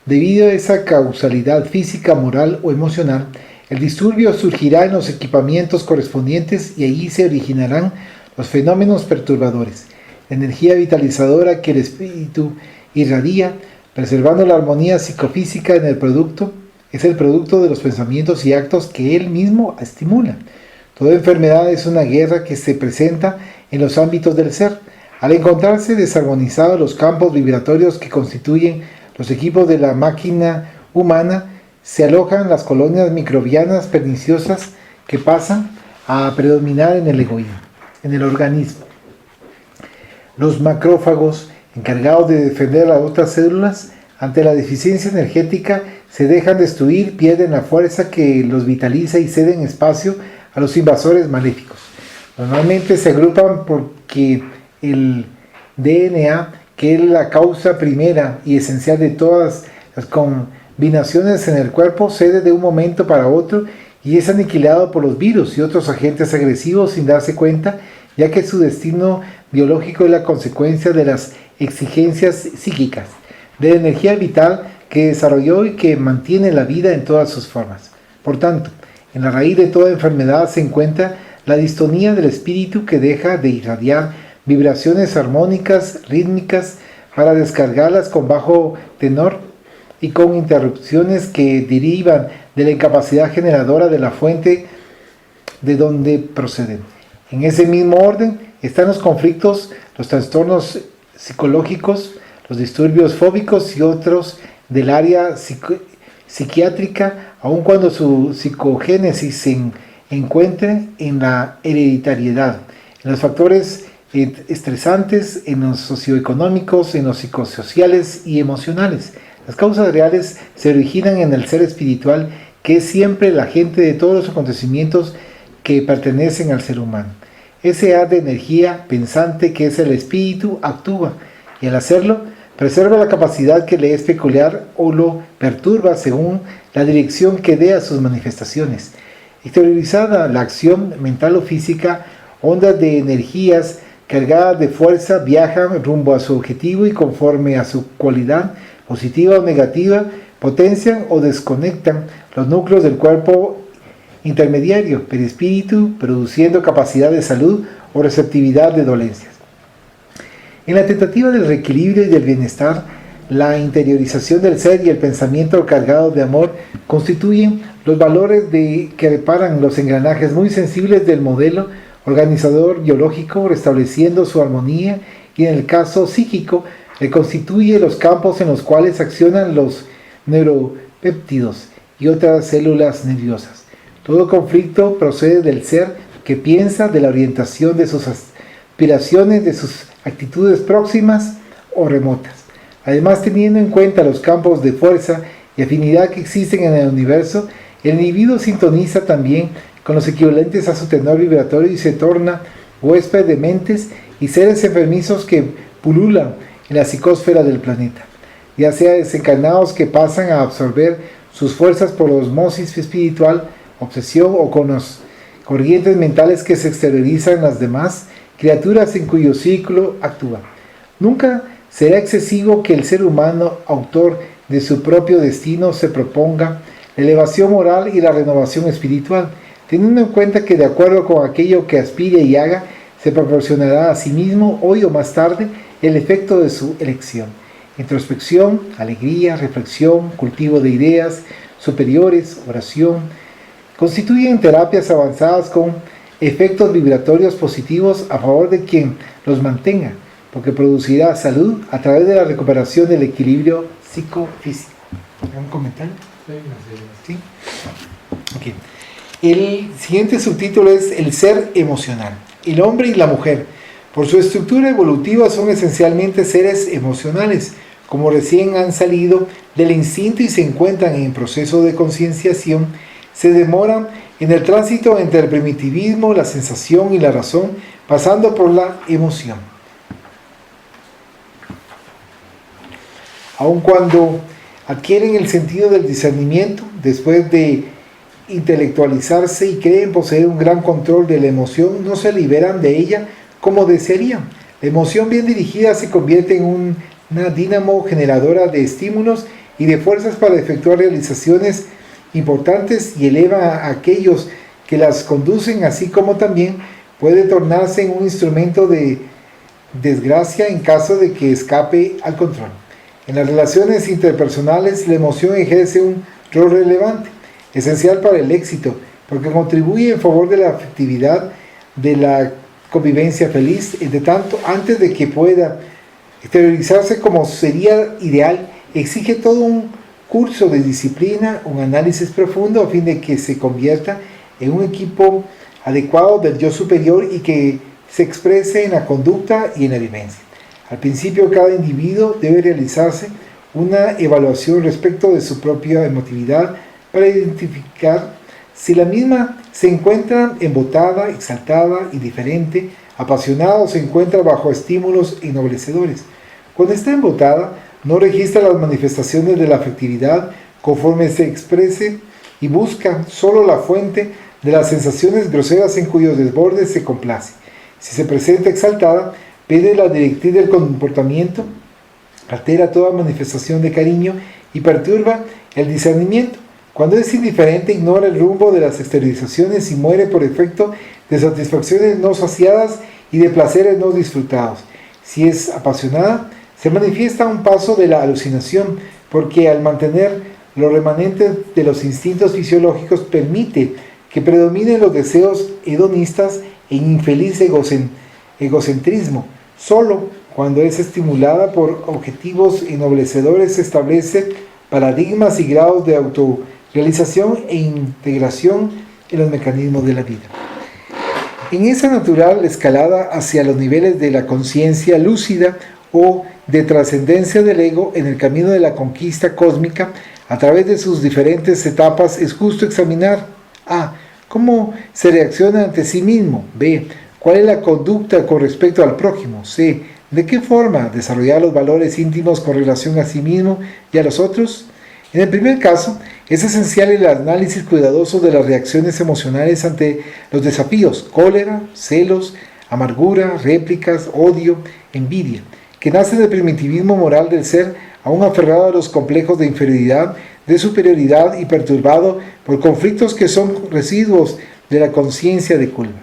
Debido a esa causalidad física, moral o emocional, el disturbio surgirá en los equipamientos correspondientes y allí se originarán los fenómenos perturbadores. La energía vitalizadora que el espíritu irradia, preservando la armonía psicofísica en el producto, es el producto de los pensamientos y actos que él mismo estimula. Toda enfermedad es una guerra que se presenta en los ámbitos del ser. Al encontrarse desarmonizados los campos vibratorios que constituyen los equipos de la máquina humana, se alojan las colonias microbianas perniciosas que pasan a predominar en el egoísmo, en el organismo. Los macrófagos, encargados de defender a otras células, ante la deficiencia energética, se dejan destruir, pierden la fuerza que los vitaliza y ceden espacio a los invasores maléficos. Normalmente se agrupan porque el DNA, que es la causa primera y esencial de todas las combinaciones en el cuerpo, cede de un momento para otro y es aniquilado por los virus y otros agentes agresivos sin darse cuenta, ya que su destino biológico es la consecuencia de las exigencias psíquicas, de la energía vital que desarrolló y que mantiene la vida en todas sus formas. Por tanto, en la raíz de toda enfermedad se encuentra la distonía del espíritu, que deja de irradiar vibraciones armónicas, rítmicas, para descargarlas con bajo tenor y con interrupciones que derivan de la incapacidad generadora de la fuente de donde proceden. En ese mismo orden están los conflictos, los trastornos psicológicos, los disturbios fóbicos y otros del área psiquiátrica, aun cuando su psicogénesis se encuentre en la hereditariedad, en los factores estresantes, en los socioeconómicos, en los psicosociales y emocionales. Las causas reales se originan en el ser espiritual que es siempre el agente de todos los acontecimientos que pertenecen al ser humano. Ese haz de energía pensante que es el espíritu actúa, y al hacerlo preserva la capacidad que le es peculiar o lo perturba según la dirección que dé a sus manifestaciones. Exteriorizada la acción mental o física, ondas de energías cargadas de fuerza viajan rumbo a su objetivo y conforme a su cualidad, positiva o negativa, potencian o desconectan los núcleos del cuerpo intermediario, perispíritu, produciendo capacidad de salud o receptividad de dolencias. En la tentativa del reequilibrio y del bienestar, la interiorización del ser y el pensamiento cargado de amor constituyen los valores que reparan los engranajes muy sensibles del modelo organizador biológico, restableciendo su armonía, y en el caso psíquico, reconstituye los campos en los cuales accionan los neuropéptidos y otras células nerviosas. Todo conflicto procede del ser que piensa, de la orientación de sus aspiraciones, de sus actitudes próximas o remotas. Además, teniendo en cuenta los campos de fuerza y afinidad que existen en el universo, el individuo sintoniza también con los equivalentes a su tenor vibratorio y se torna huésped de mentes y seres enfermizos que pululan en la psicosfera del planeta, ya sea desencarnados que pasan a absorber sus fuerzas por osmosis espiritual, obsesión o con las corrientes mentales que se exteriorizan en las demás criaturas en cuyo ciclo actúa. Nunca será excesivo que el ser humano, autor de su propio destino, se proponga la elevación moral y la renovación espiritual, teniendo en cuenta que de acuerdo con aquello que aspire y haga, se proporcionará a sí mismo, hoy o más tarde, el efecto de su elección. Introspección, alegría, reflexión, cultivo de ideas superiores, oración, constituyen terapias avanzadas con efectos vibratorios positivos a favor de quien los mantenga, porque producirá salud a través de la recuperación del equilibrio psicofísico. ¿Algún comentario? Sí. Okay. El siguiente subtítulo es el ser emocional. El hombre y la mujer, por su estructura evolutiva, son esencialmente seres emocionales, como recién han salido del instinto y se encuentran en proceso de concienciación, se demoran en el tránsito entre el primitivismo, la sensación y la razón, pasando por la emoción. Aun cuando adquieren el sentido del discernimiento, después de intelectualizarse y creen poseer un gran control de la emoción, no se liberan de ella como desearían. La emoción bien dirigida se convierte en una dínamo generadora de estímulos y de fuerzas para efectuar realizaciones importantes y eleva a aquellos que las conducen, así como también puede tornarse en un instrumento de desgracia en caso de que escape al control. En las relaciones interpersonales, la emoción ejerce un rol relevante, esencial para el éxito, porque contribuye en favor de la afectividad, de la convivencia feliz. Entre tanto, antes de que pueda exteriorizarse como sería ideal, exige todo un curso de disciplina, un análisis profundo a fin de que se convierta en un equipo adecuado del yo superior y que se exprese en la conducta y en la vivencia. Al principio, cada individuo debe realizarse una evaluación respecto de su propia emotividad para identificar si la misma se encuentra embotada, exaltada, indiferente, apasionada o se encuentra bajo estímulos ennoblecedores. Cuando está embotada, no registra las manifestaciones de la afectividad conforme se exprese y busca solo la fuente de las sensaciones groseras en cuyos desbordes se complace. Si se presenta exaltada, pide la directriz del comportamiento, altera toda manifestación de cariño y perturba el discernimiento. Cuando es indiferente, ignora el rumbo de las exteriorizaciones y muere por efecto de satisfacciones no saciadas y de placeres no disfrutados. Si es apasionada, se manifiesta a un paso de la alucinación, porque al mantener los remanentes de los instintos fisiológicos permite que predominen los deseos hedonistas e infeliz egocentrismo. Solo cuando es estimulada por objetivos ennoblecedores se establece paradigmas y grados de autorrealización e integración en los mecanismos de la vida. En esa natural escalada hacia los niveles de la conciencia lúcida o de trascendencia del ego en el camino de la conquista cósmica, A través de sus diferentes etapas es justo examinar A. Cómo se reacciona ante sí mismo. B. Cuál es la conducta con respecto al prójimo. C. ¿De qué forma desarrollar los valores íntimos con relación a sí mismo y a los otros? En el primer caso, es esencial el análisis cuidadoso de las reacciones emocionales ante los desafíos: cólera, celos, amargura, réplicas, odio, envidia, que nacen del primitivismo moral del ser, aún aferrado a los complejos de inferioridad, de superioridad y perturbado por conflictos que son residuos de la conciencia de culpa.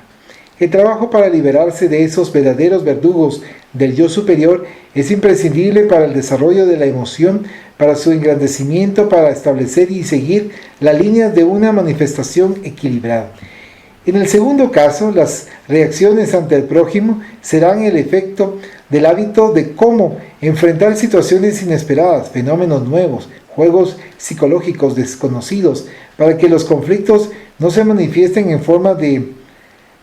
El trabajo para liberarse de esos verdaderos verdugos del yo superior es imprescindible para el desarrollo de la emoción, para su engrandecimiento, para establecer y seguir la línea de una manifestación equilibrada. En el segundo caso, las reacciones ante el prójimo serán el efecto del hábito de cómo enfrentar situaciones inesperadas, fenómenos nuevos, juegos psicológicos desconocidos, para que los conflictos no se manifiesten en forma de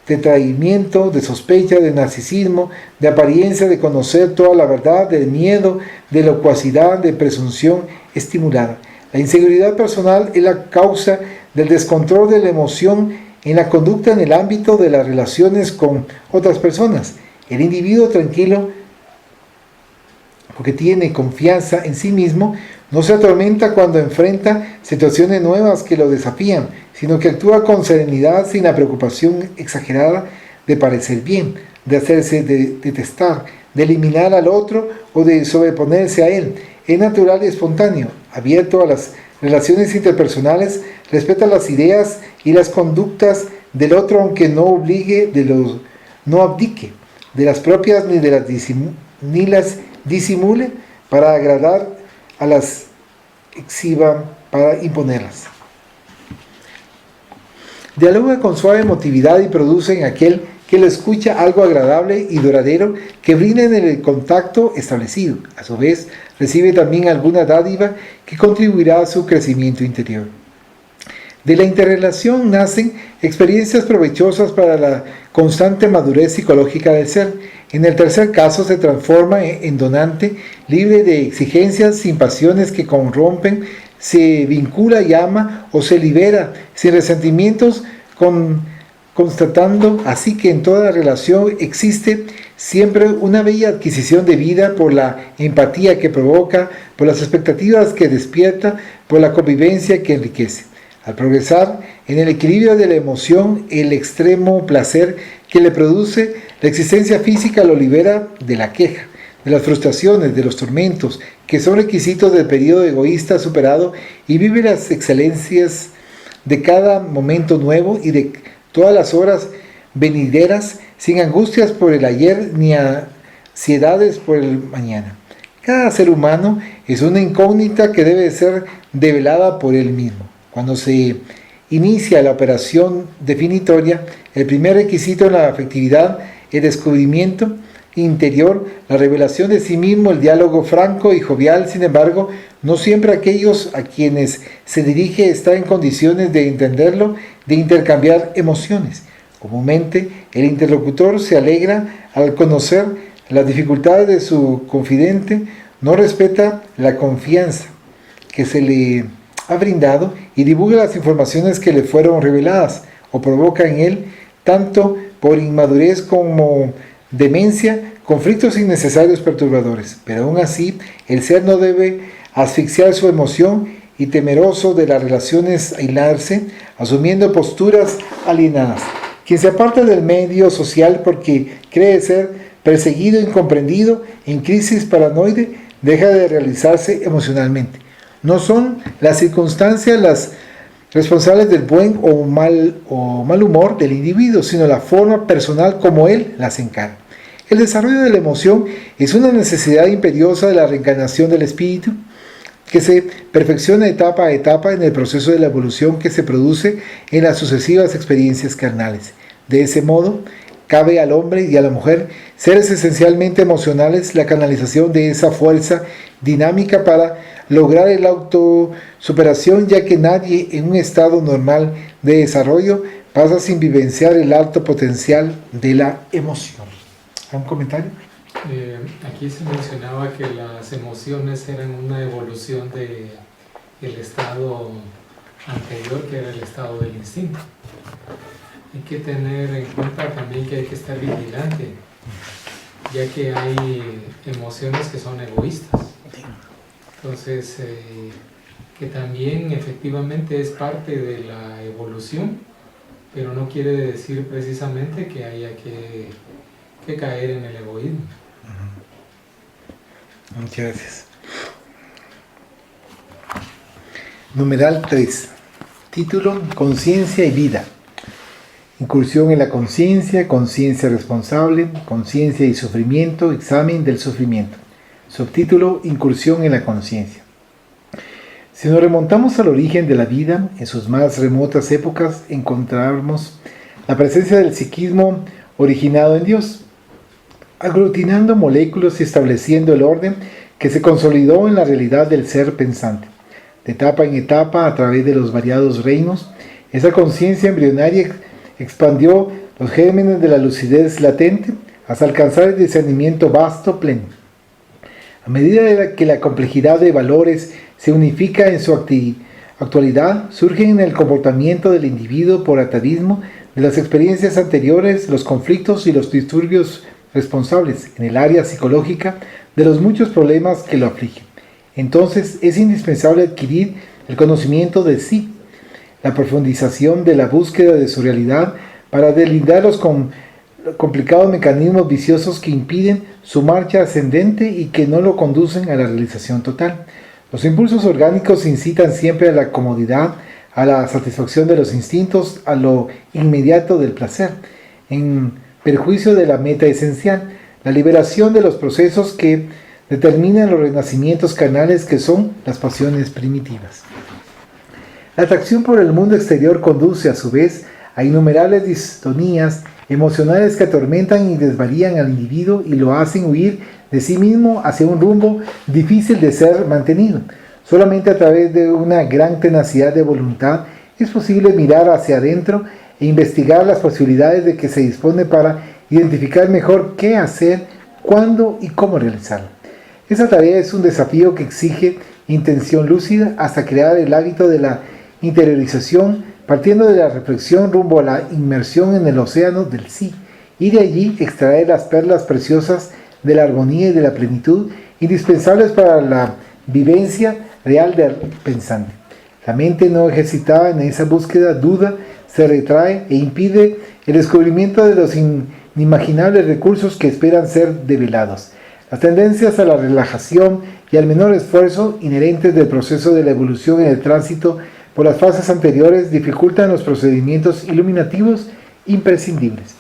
detraimiento, de sospecha, de narcisismo, de apariencia de conocer toda la verdad, de miedo, de locuacidad, de presunción estimulada. La inseguridad personal es la causa del descontrol de la emoción en la conducta en el ámbito de las relaciones con otras personas. El individuo tranquilo, porque tiene confianza en sí mismo, no se atormenta cuando enfrenta situaciones nuevas que lo desafían, sino que actúa con serenidad sin la preocupación exagerada de parecer bien, de hacerse detestar, de eliminar al otro o de sobreponerse a él. Es natural y espontáneo, abierto a las relaciones interpersonales, respeta las ideas y las conductas del otro, aunque no no abdique de las propias ni las disimule para agradar a las exhiba para imponerlas. Dialoga con suave emotividad y produce en aquel que lo escucha algo agradable y duradero que brinda en el contacto establecido. A su vez, recibe también alguna dádiva que contribuirá a su crecimiento interior. De la interrelación nacen experiencias provechosas para la constante madurez psicológica del ser. En el tercer caso se transforma en donante, libre de exigencias, sin pasiones que corrompen, se vincula y ama o se libera, sin resentimientos, constatando así que en toda relación existe siempre una bella adquisición de vida por la empatía que provoca, por las expectativas que despierta, por la convivencia que enriquece. Al progresar en el equilibrio de la emoción, el extremo placer que le produce la existencia física lo libera de la queja, de las frustraciones, de los tormentos, que son requisitos del periodo egoísta superado, y vive las excelencias de cada momento nuevo y de todas las horas venideras, sin angustias por el ayer ni ansiedades por el mañana. Cada ser humano es una incógnita que debe ser develada por él mismo. Cuando se inicia la operación definitoria, el primer requisito en la afectividad, el descubrimiento interior, la revelación de sí mismo, el diálogo franco y jovial. Sin embargo, no siempre aquellos a quienes se dirige están en condiciones de entenderlo, de intercambiar emociones. Comúnmente, el interlocutor se alegra al conocer las dificultades de su confidente, no respeta la confianza que se le ha brindado y divulga las informaciones que le fueron reveladas o provoca en él, tanto por inmadurez como demencia, conflictos innecesarios perturbadores. Pero aún así, el ser no debe asfixiar su emoción y, temeroso de las relaciones, aislarse, asumiendo posturas alienadas. Quien se aparta del medio social porque cree ser perseguido, incomprendido, en crisis paranoide, deja de realizarse emocionalmente. No son las circunstancias las responsables del buen o mal humor del individuo, sino la forma personal como él las encara. El desarrollo de la emoción es una necesidad imperiosa de la reencarnación del espíritu, que se perfecciona etapa a etapa en el proceso de la evolución que se produce en las sucesivas experiencias carnales. De ese modo, cabe al hombre y a la mujer, seres esencialmente emocionales, la canalización de esa fuerza dinámica para lograr la autosuperación, ya que nadie en un estado normal de desarrollo pasa sin vivenciar el alto potencial de la emoción. ¿Un comentario? Aquí se mencionaba que las emociones eran una evolución el estado anterior, que era el estado del instinto. Hay que tener en cuenta también que hay que estar vigilante, ya que hay emociones que son egoístas. Entonces, que también efectivamente es parte de la evolución, pero no quiere decir precisamente que haya que caer en el egoísmo. Muchas gracias. Numeral 3. Título: Conciencia y vida. Incursión en la conciencia, conciencia responsable, conciencia y sufrimiento, examen del sufrimiento. Subtítulo: Incursión en la conciencia. Si nos remontamos al origen de la vida, en sus más remotas épocas encontramos la presencia del psiquismo originado en Dios, aglutinando moléculas y estableciendo el orden que se consolidó en la realidad del ser pensante. De etapa en etapa, a través de los variados reinos, esa conciencia embrionaria expandió los gérmenes de la lucidez latente hasta alcanzar el discernimiento vasto pleno. A medida que la complejidad de valores se unifica en su actualidad, surgen en el comportamiento del individuo por atavismo de las experiencias anteriores, los conflictos y los disturbios responsables en el área psicológica de los muchos problemas que lo afligen. Entonces es indispensable adquirir el conocimiento de sí, la profundización de la búsqueda de su realidad para delindar los complicados mecanismos viciosos que impiden su marcha ascendente y que no lo conducen a la realización total. Los impulsos orgánicos incitan siempre a la comodidad, a la satisfacción de los instintos, a lo inmediato del placer, en perjuicio de la meta esencial, la liberación de los procesos que determinan los renacimientos carnales que son las pasiones primitivas. La atracción por el mundo exterior conduce a su vez a innumerables distonías emocionales que atormentan y desvarían al individuo y lo hacen huir de sí mismo hacia un rumbo difícil de ser mantenido. Solamente a través de una gran tenacidad de voluntad es posible mirar hacia adentro e investigar las posibilidades de que se dispone para identificar mejor qué hacer, cuándo y cómo realizarlo. Esa tarea es un desafío que exige intención lúcida hasta crear el hábito de la interiorización, partiendo de la reflexión rumbo a la inmersión en el océano del sí, y de allí extraer las perlas preciosas de la armonía y de la plenitud indispensables para la vivencia real del pensante. La mente no ejercitada en esa búsqueda duda, se retrae e impide el descubrimiento de los inimaginables recursos que esperan ser develados. Las tendencias a la relajación y al menor esfuerzo inherentes del proceso de la evolución en el tránsito por las fases anteriores dificultan los procedimientos iluminativos imprescindibles.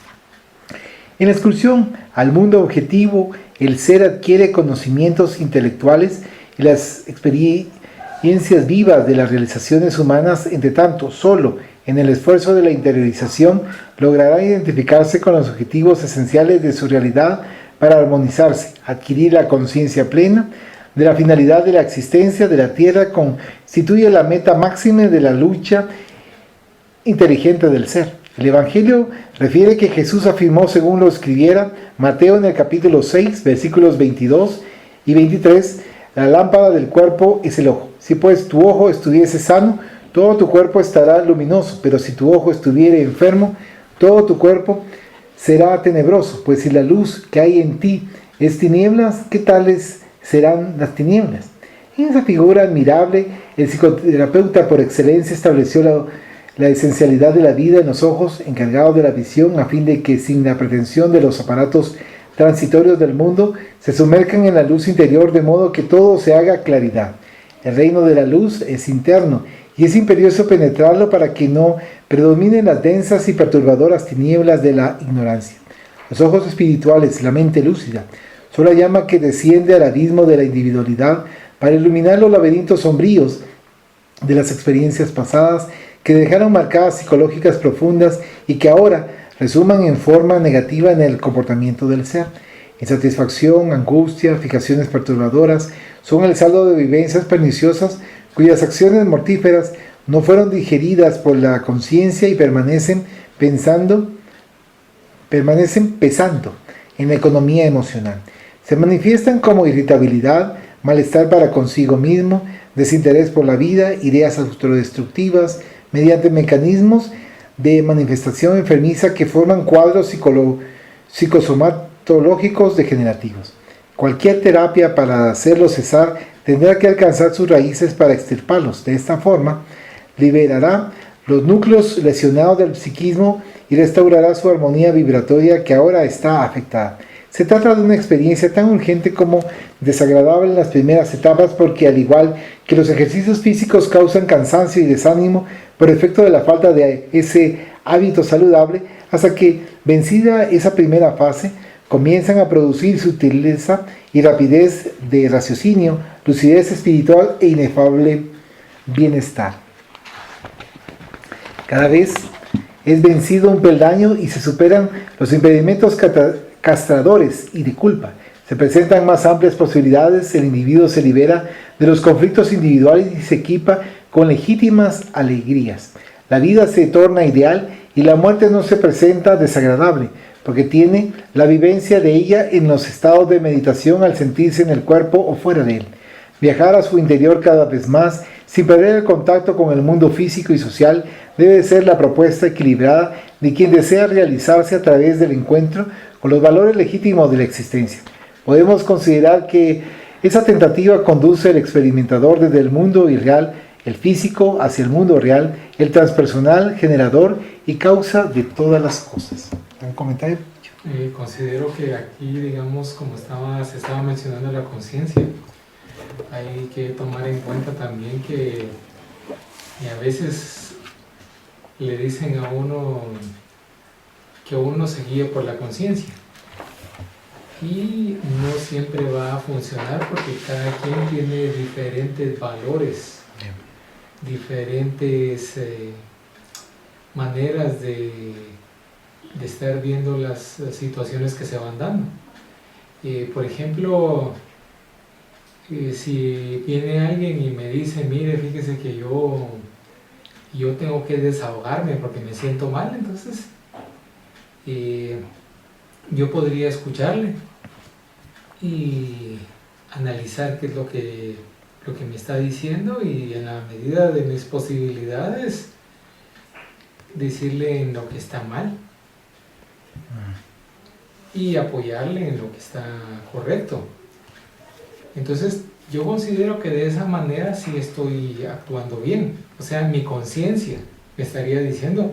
En la excursión al mundo objetivo, el ser adquiere conocimientos intelectuales y las experiencias vivas de las realizaciones humanas. Entre tanto, solo en el esfuerzo de la interiorización logrará identificarse con los objetivos esenciales de su realidad para armonizarse, adquirir la conciencia plena de la finalidad de la existencia de la Tierra, constituye la meta máxima de la lucha inteligente del ser. El Evangelio refiere que Jesús afirmó, según lo escribiera Mateo en el capítulo 6, versículos 22 y 23, la lámpara del cuerpo es el ojo. Si pues tu ojo estuviese sano, todo tu cuerpo estará luminoso, pero si tu ojo estuviere enfermo, todo tu cuerpo será tenebroso. Pues si la luz que hay en ti es tinieblas, ¿qué tales serán las tinieblas? En esa figura admirable, el psicoterapeuta por excelencia estableció la esencialidad de la vida en los ojos, encargados de la visión, a fin de que sin la pretensión de los aparatos transitorios del mundo, se sumerjan en la luz interior, de modo que todo se haga claridad. El reino de la luz es interno, y es imperioso penetrarlo para que no predominen las densas y perturbadoras tinieblas de la ignorancia. Los ojos espirituales, la mente lúcida, son la llama que desciende al abismo de la individualidad para iluminar los laberintos sombríos de las experiencias pasadas que dejaron marcadas psicológicas profundas y que ahora resuman en forma negativa en el comportamiento del ser. Insatisfacción, angustia, fijaciones perturbadoras son el saldo de vivencias perniciosas cuyas acciones mortíferas no fueron digeridas por la conciencia y permanecen pesando en la economía emocional. Se manifiestan como irritabilidad, malestar para consigo mismo, desinterés por la vida, ideas autodestructivas, mediante mecanismos de manifestación enfermiza que forman cuadros psicosomatológicos degenerativos. Cualquier terapia para hacerlos cesar tendrá que alcanzar sus raíces para extirparlos. De esta forma, liberará los núcleos lesionados del psiquismo y restaurará su armonía vibratoria que ahora está afectada. Se trata de una experiencia tan urgente como desagradable en las primeras etapas porque, al igual que los ejercicios físicos causan cansancio y desánimo por efecto de la falta de ese hábito saludable, hasta que, vencida esa primera fase, comienzan a producir sutileza y rapidez de raciocinio, lucidez espiritual e inefable bienestar. Cada vez es vencido un peldaño y se superan los impedimentos castradores y de culpa. Se presentan más amplias posibilidades, el individuo se libera de los conflictos individuales y se equipa con legítimas alegrías. La vida se torna ideal y la muerte no se presenta desagradable, porque tiene la vivencia de ella en los estados de meditación al sentirse en el cuerpo o fuera de él. Viajar a su interior cada vez más, sin perder el contacto con el mundo físico y social, debe ser la propuesta equilibrada de quien desea realizarse a través del encuentro con los valores legítimos de la existencia. Podemos considerar que esa tentativa conduce al experimentador desde el mundo irreal, el físico, hacia el mundo real, el transpersonal, generador y causa de todas las cosas. ¿Un comentario? Considero que aquí, digamos, como se estaba mencionando la conciencia, hay que tomar en cuenta también que a veces le dicen a uno que uno se guíe por la conciencia y no siempre va a funcionar porque cada quien tiene diferentes valores, diferentes maneras de estar viendo las situaciones que se van dando. Por ejemplo, si viene alguien y me dice, mire, fíjese que yo tengo que desahogarme porque me siento mal, entonces yo podría escucharle y analizar qué es lo que me está diciendo y en la medida de mis posibilidades decirle en lo que está mal y apoyarle en lo que está correcto. Entonces yo considero que de esa manera sí estoy actuando bien. O sea, mi conciencia me estaría diciendo,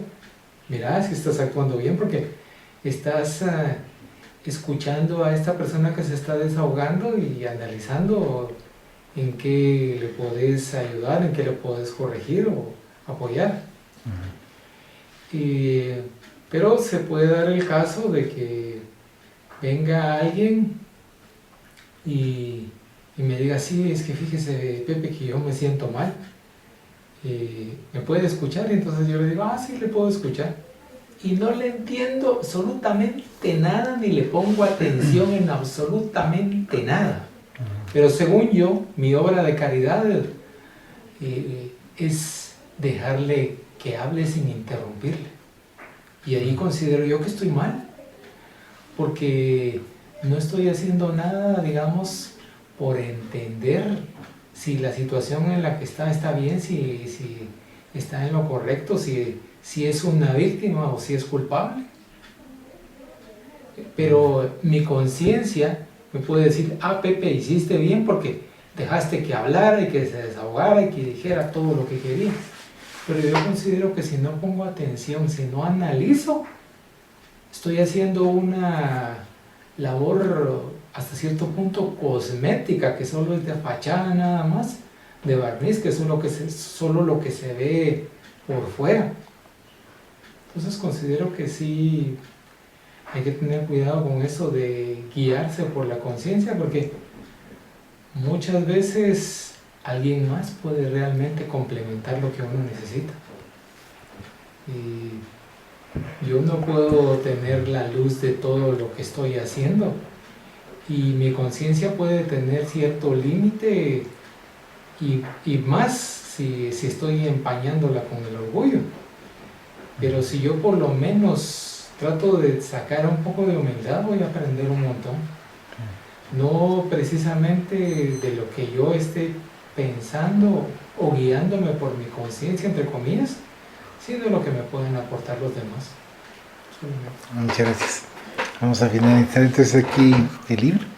mira, si estás actuando bien porque estás escuchando a esta persona que se está desahogando y analizando en qué le podés ayudar, en qué le podés corregir o apoyar. Pero se puede dar el caso de que venga alguien y me diga, sí, es que fíjese, Pepe, que yo me siento mal. ¿Me puede escuchar? Y entonces yo le digo, sí, le puedo escuchar. Y no le entiendo absolutamente nada, ni le pongo atención en absolutamente nada. Pero según yo, mi obra de caridad es dejarle que hable sin interrumpirle. Y ahí considero yo que estoy mal, porque no estoy haciendo nada, digamos, por entender si la situación en la que está bien, si está en lo correcto, si es una víctima o si es culpable. Pero mi conciencia me puede decir, Pepe, hiciste bien porque dejaste que hablara y que se desahogara y que dijera todo lo que quería. Pero yo considero que si no pongo atención, si no analizo, estoy haciendo una labor hasta cierto punto cosmética, que solo es de fachada nada más, de barniz, que es solo lo que se ve por fuera. Entonces considero que sí hay que tener cuidado con eso de guiarse por la conciencia, porque muchas veces alguien más puede realmente complementar lo que uno necesita. Y yo no puedo tener la luz de todo lo que estoy haciendo, y mi conciencia puede tener cierto límite y más si estoy empañándola con el orgullo. Pero si yo por lo menos trato de sacar un poco de humildad, voy a aprender un montón. no precisamente de lo que yo esté pensando o guiándome por mi conciencia, entre comillas, sino lo que me pueden aportar los demás. Muchas gracias. Vamos a finalizar entonces aquí el libro.